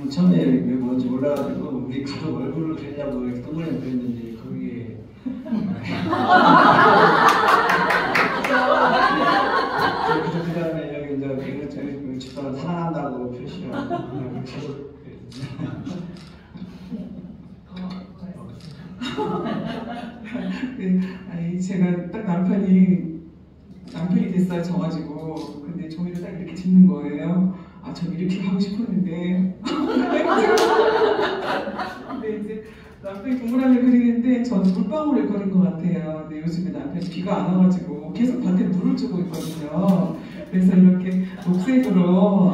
처음에 왜 뭔지 몰라가지고 우리 가족 얼굴을 그리냐고 이렇게 동그랗게 그렸는데 거기에 그 다음에 여기 이제 집사람 사랑한다고 표시하고 가족 제가 딱 남편이 됐어요, 져가지고. 근데 종이를 딱 이렇게 짚는 거예요. 전 이렇게 하고 싶었는데. 근데 이제 남편이 동그라미 그리는데 저는 물방울을 그린 것 같아요. 근데 요즘에 남편이 비가 안 와가지고 계속 밭에 물을 주고 있거든요. 그래서 이렇게 녹색으로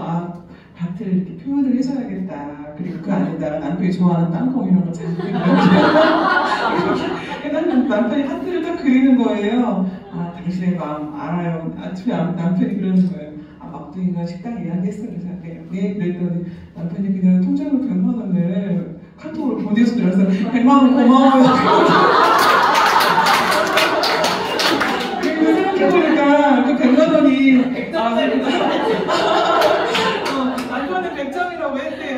밭을 이렇게 표현을 해줘야겠다. 그리고 그 안에다가 남편이 좋아하는 땅콩 이런 거 잘 그리고 남편이 하트를 딱 그리는 거예요. 당신의 마음 알아요. 아침에 남편이 그러는 거예요. 막둥이가 식당 예약했어. 그래서 네, 그랬더니 남편이 그냥 통장으로 100만 원을 카톡으로 보내서 그래서 100만 원 고마워요. 그리고 생각해보니까 그 100만 원이 남편은 100점이라고 했대요.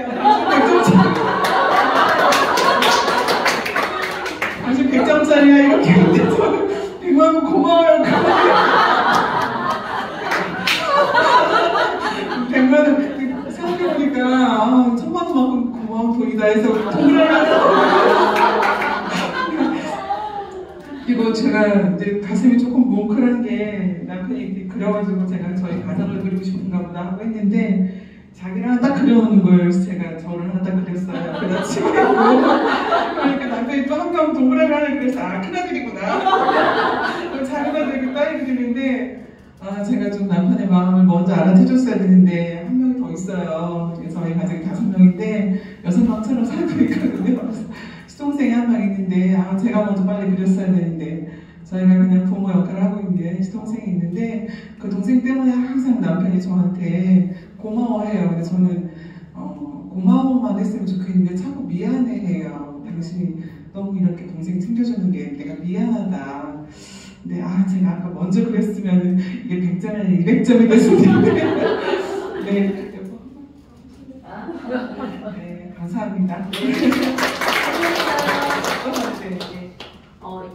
100점 고마운 돈이다 해서 동그라미 그리고 제가 이제 가슴이 조금 뭉클한 게 남편이 이렇게 그려가지고 제가 저희 가정을 그리고 싶은가 보다 하고 했는데 자기를 하나 딱 그려놓는 거예요. 그래서 제가 저를 하나 딱 그렸어요. 그래서 치고 그러니까 남편이 또 한 명 동그라미 하나 그려서 아 큰아들이구나. 자기가 되게 빨리 그리는데 아 제가 좀 남편의 마음을 먼저 알아채줬어야 되는데 한 명이 더 있어요. 저희 가족이 5명인데 6명처럼 살고 있거든요. 시동생이 한 명 있는데 아 제가 먼저 빨리 그렸어야 되는데 저희가 그냥 부모 역할을 하고 있는 게 시동생이 있는데 그 동생 때문에 항상 남편이 저한테 고마워해요. 근데 저는 고마워만 했으면 좋겠는데 자꾸 미안해해요. 당신이 너무 이렇게 동생 챙겨주는 게 내가 미안하다. 근데 아 제가 아까 먼저 그랬으면 이게 100점에 200점이 됐을 텐데 네. 네 감사합니다.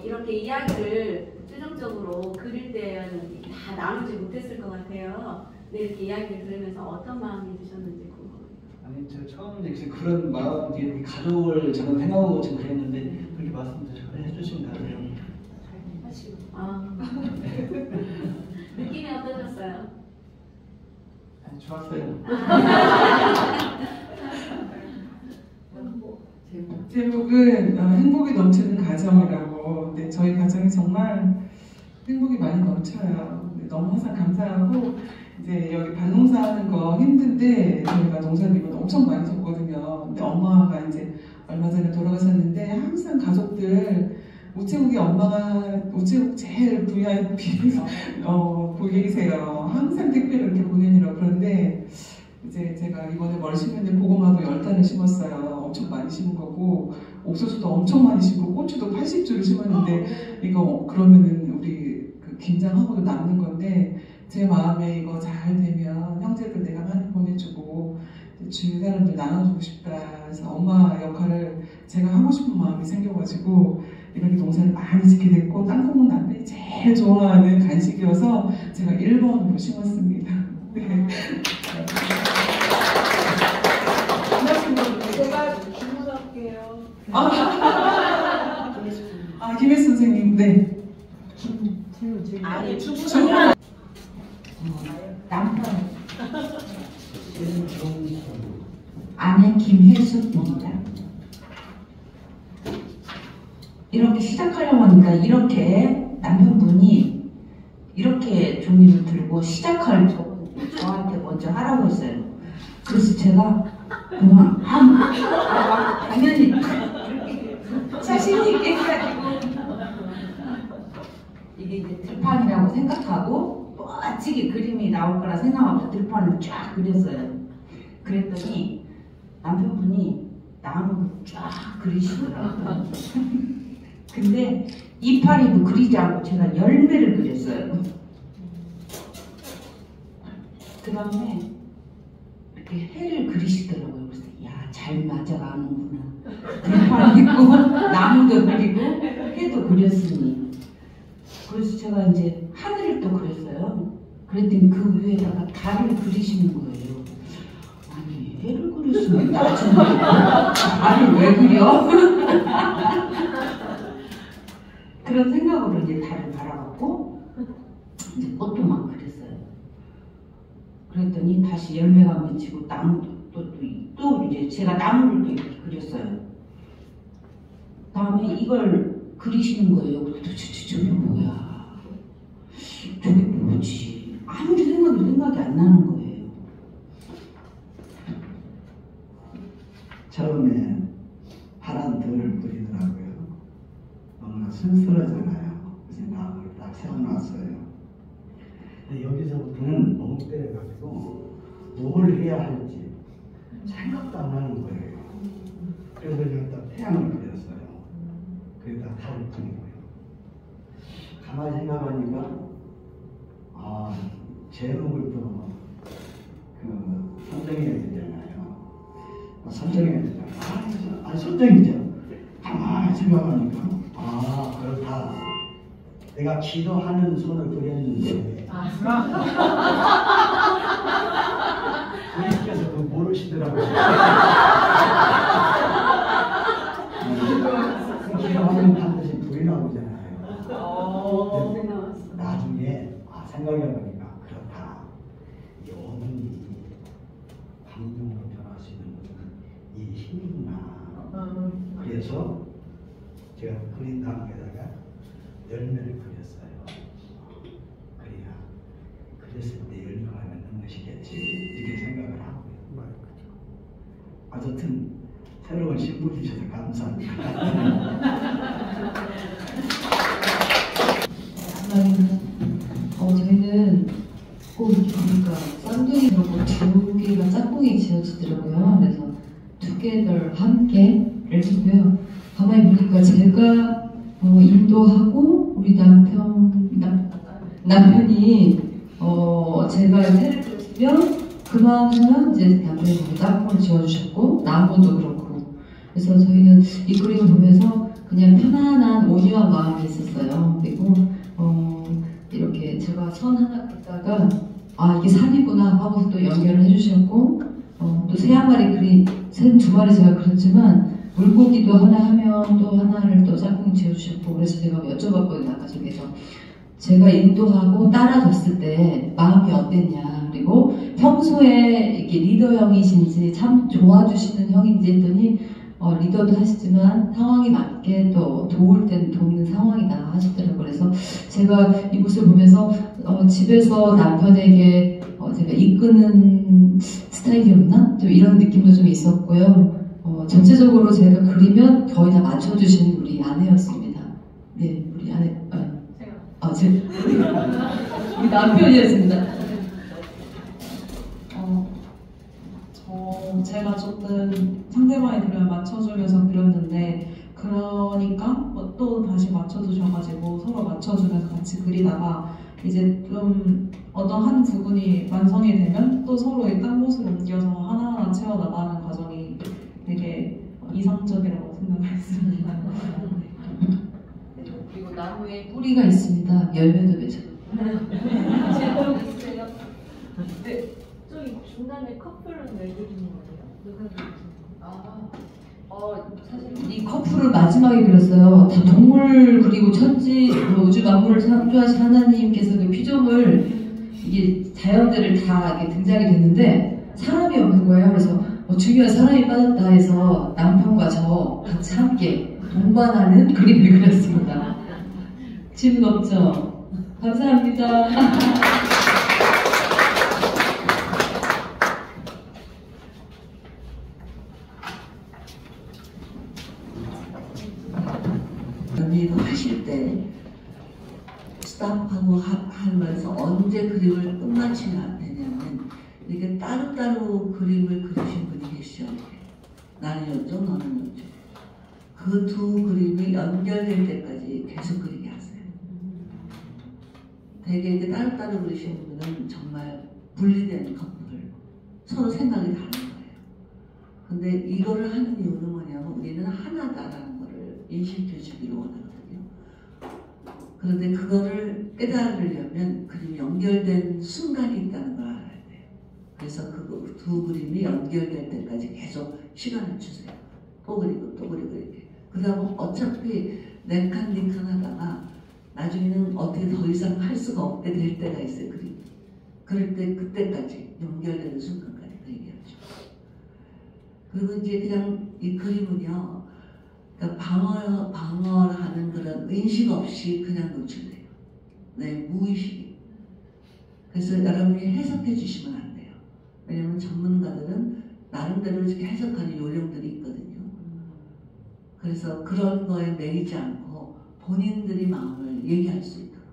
이렇게 이야기를 최종적으로 그릴 때는 다 나누지 못했을 것 같아요. 근데 이렇게 이야기를 들으면서 어떤 마음이 드셨는지 궁금해요. 아니 저 처음에 그런 마음 뒤에 가족을 저는 생각하고 지금 그랬는데 그렇게 말씀도 잘 해주신다 그래요. 아 느낌이 어떠셨어요? 아니, 좋았어요. 제목은 행복이 넘치는 가정이라고. 근데 저희 가정이 정말 행복이 많이 넘쳐요. 너무 항상 감사하고 이제 여기 밭농사 하는 거 힘든데 저희가 농사님을 엄청 많이 줬거든요. 근데 엄마가 이제 얼마 전에 돌아가셨는데 항상 가족들 우체국이 엄마가 우체국 제일 VIP 고객이세요. 항상 택배를 이렇게 보내느라고. 그런데 이제 제가 이번에 멀심인데 고구마도 10단을 심었어요. 엄청 많이 심은 거고 옥수수도 엄청 많이 심고 고추도 80주를 심었는데 이거 그러면은 우리 그 김장하고도 남는 건데 제 마음에 이거 잘 되면 형제들 내가 많이 보내주고 주위 사람들 나눠주고 싶다. 그래서 엄마 역할을 제가 하고 싶은 마음이 생겨가지고 이렇게 농사를 많이 짓게 됐고 땅콩은 남편이 제일 좋아하는 간식이어서 제가 1번으로 심었습니다. 네. 제가 질문할게요. 김혜수 선생님, 네. 아니, 질문. 남편. 아내 김혜수입니다. 이렇게 시작하려고 하니까 이렇게 남편분이 이렇게 종이를 들고 시작할 저한테 먼저 하라고 했어요. 그래서 제가 그냥 당연히 자신 있게 해가지고 이게 이제 들판이라고 생각하고 멋지게 그림이 나올 거라 생각하고 들판을 쫙 그렸어요. 그랬더니 남편분이 나무를 쫙 그리시더라고요. 근데 이파리도 그리지 않고 제가 열매를 그렸어요. 그 다음에 이렇게 해를 그리시더라고요. 그래서 야, 잘 맞아가는구나. 들판 있고 나무도 그리고 해도 그렸으니. 그래서 제가 이제 하늘을 또 그렸어요. 그랬더니 그 위에다가 달을 그리시는 거예요. 아니, 해를 그렸으면 나중에 달을 왜 그려? 그런 생각으로 이제 달을 바라봤고 이제 꽃도 막 그렸어요. 그랬더니 다시 열매가 맺히고 나무도 또 이제 제가 나무를 또 이렇게 그렸어요. 다음에 이걸 그리시는 거예요. 도대체 저게 뭐야? 저게 뭐지? 아무리 생각이 안 나는 거예요. 처음에 파란 덜을 그리더라고요. 너무나 쓸쓸하잖아요. 그래서 나무를 딱 세워놨어요. 근데 여기서부터는 너무 때려가지고 뭘 해야 할지 생각도 안 나는 거예요. 그래서 제가 딱 태양을 그렸어요. 그러다 달을 그리고요. 가만히 생각하니까 제목을 또 선정해야 되잖아요. 선정해야 되잖아요. 아니 선정이죠. 가만히 생각하니까 그렇다. 내가 기도하는 손을 그렸는데 부모님께서 그거 모르시더라고요. 강동으로 변화하시는 분은 이 힘이구나. 그래서 제가 그린 다음에다가 열매를 그렸어요. 그래야 그랬을 때 열매가 맺는 것이겠지 이렇게 생각을 하고요. 어쨌든 새로운 신부 주셔서 감사합니다. 저희는 꼭 이렇게 보니까 쌍둥이 그러고 두 개가 짝꿍이 지어지더라고요. 그래서 투게더 함께를 했고요. 가만히 보니까 제가 인도하고 우리 남편이 제가 새를 그렸으면 그만하면 이제 남편이 짝꿍을 지어주셨고 나무도 그렇고 그래서 저희는 이 그림을 보면서 그냥 편안한 온유한 마음이 있었어요. 그리고 이렇게 제가 선 하나 긋다가 아 이게 산이구나 하고서 또 연결을 해주셨고 또 새 한 마리 새 두 마리 제가 그렸지만 물고기도 하나 하면 또 하나를 또 짝꿍 지어주셨고 그래서 제가 여쭤봤거든요. 아까 저기서 제가 인도하고 따라줬을 때 마음이 어땠냐 그리고 평소에 이렇게 리더 형이신지 참 좋아주시는 형인지 했더니 리더도 하시지만 상황이 맞게 또 도울 때는 돕는 상황이다 하시더라고요. 그래서 제가 이 모습을 보면서 집에서 남편에게 제가 이끄는 스타일이었나? 좀 이런 느낌도 좀 있었고요. 전체적으로 제가 그리면 거의 다 맞춰주신 우리 아내였습니다. 네, 우리 아내. 우리 남편이었습니다. 제가 조금 상대방의 그림을 맞춰주면서 그렸는데 그러니까 또 다시 맞춰주셔가지고 서로 맞춰주면서 같이 그리다가 이제 좀 어떤 한 부분이 완성이 되면 또 서로의 딴 곳으로 옮겨서 하나하나 채워나가는 과정이 되게 이상적이라고 생각했습니다. 그리고 나무에 뿌리가 있습니다. 열매도 맺혀요. 질문 있으세요? 네. 저기 중간에 커플은 왜 그리는 거예요? 누가 사실 이 커플을 마지막에 그렸어요. 다 동물 그리고 천지 우주 만물을 창조하신 하나님께서 그 피조물 이게 자연들을 다 이렇게 등장이 됐는데 사람이 없는 거예요. 그래서 중요한 사람이 빠졌다 해서 남편과 저 같이 함께 동반하는 그림을 그렸습니다. 질문 없죠? 감사합니다. 연예인 하실 때 스탑하고 하면서 언제 그림을 끝마치면 안 되냐면 이렇게 따로따로 그림을 그리신 분이 계시죠. 나는 요쪽 너는 요쪽. 그 두 그림이 연결될 때까지 계속 그리게 하세요. 되게 이렇게 따로따로 그리시는 분은 정말 분리된 커플 서로 생각이 다른 거예요. 근데 이거를 하는 이유는 뭐냐면 우리는 하나다라는 거를 인식해 주기를 원하거든요. 그런데 그거를 깨달으려면 그림이 연결된 순간이 있다는 걸 알아야 돼요. 그래서 그 두 그림이 연결될 때까지 계속 시간을 주세요. 또 그리고 또 그리고 이렇게. 그 다음에 어차피 네칸 하다가 나중에는 어떻게 더 이상 할 수가 없게 될 때가 있어요. 그림. 그럴 때 그때까지 연결되는 순간까지 그 얘기하죠. 그리고 이제 그냥 이 그림은요. 그러니까 방어하는 그런 인식 없이 그냥 노출돼요. 네, 무의식이. 그래서 여러분이 해석해 주시면 안 돼요. 왜냐면 전문가들은 나름대로 이렇게 해석하는 요령들이 있거든요. 그래서 그런 거에 매이지 않고 본인들이 마음을 얘기할 수 있도록.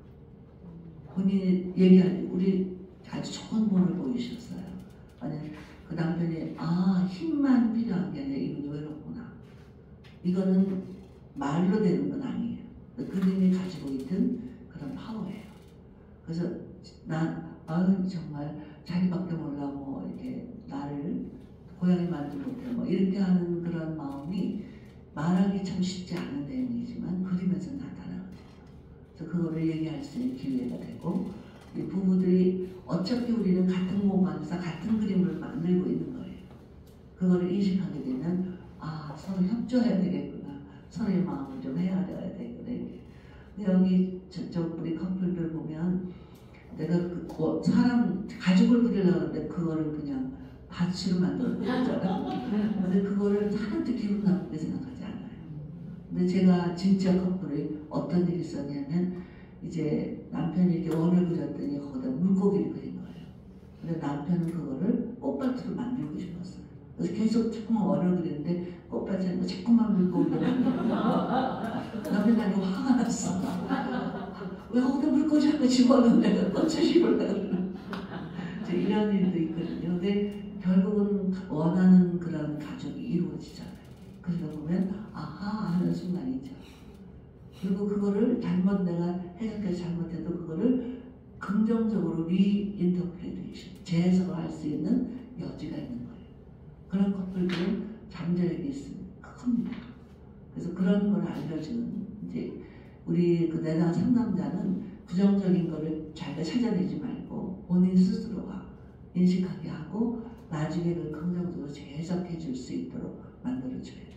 본인이 얘기할, 우리 아주 좋은 본을 보이셨어요. 아니, 그 남편이, 힘만 필요한 게 아니라 이분이 외롭구나. 이거는 말로 되는 건 아니에요. 그림이 가지고 있던 그런 파워예요. 그래서 정말 자기밖에 몰라 뭐 이렇게 나를 고양이 말도 못해 뭐 이렇게 하는 그런 마음이 말하기 참 쉽지 않은 내용이지만 그림에서 나타나거든요. 그래서 그거를 얘기할 수 있는 기회가 되고 이 부부들이 어차피 우리는 같은 공간에서 같은 그림을 만들고 있는 거예요. 그거를 인식하게 되면 서로 협조해야 되겠구나. 서로의 마음을 좀 헤아려야 되겠구나. 근데 여기 저쪽 우리 커플들 보면 내가 사람 가족을 그리려고 하는데 그거를 그냥 가치로 만들어 놓잖아요. 근데 그거를 하나도 기분 나쁘게 생각하지 않아요. 근데 제가 진짜 커플이 어떤 일이 있었냐면 이제 남편이 이렇게 원을 그렸더니 거기다 물고기를 그린 거예요. 근데 남편은 그거를 꽃밭으로 만들고 싶었어요. 그래서 계속 조금 원을 그리는데 꽃밭이 아니고 자꾸만 물고기를 만들고 남편이 나한테 화가 났어. 왜 거기다 물고기 자꾸 집어넣는 내가 꽃을 심으려고 이런 일도 있거든요. 근데 결국은 원하는 그런 가족이 이루어지잖아요. 그러다 보면 아하 하는 순간이죠. 그리고 그거를 잘못 내가 해석해서 잘못해도 그거를 긍정적으로 리인터프리테이션 재해석을 할 수 있는 여지가 있는 거예요. 그런 커플들은 잠재력이 큽니다. 그래서 그런 걸 알려주는 이제 우리 그 내담 상담자는 부정적인 거를 자기가 찾아내지 말고 본인 스스로가 인식하게 하고 나중에 그 긍정적으로 재해석해 줄 수 있도록 만들어줘야 돼요.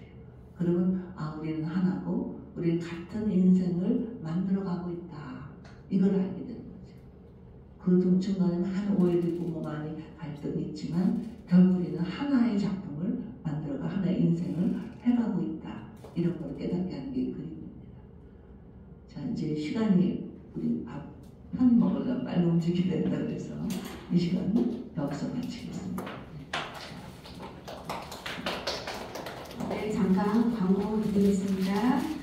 그러면 아 우리는 하나고 우리는 같은 인생을 만들어가고 있다. 이걸 알게 되는 거죠. 그 중간에 많은 오해도 있고 뭐 많이 갈등이 있지만 결국 우리는 하나의 작품을 만들어가 하나의 인생을 해가고 있다. 이런 걸 깨닫게 하는 게 그림입니다. 자 이제 시간이 우리 밥 편히 먹으려면 빨리 움직이게 된다 그래서 이 시간 여기서 마치겠습니다. 네, 잠깐 광고 드리겠습니다.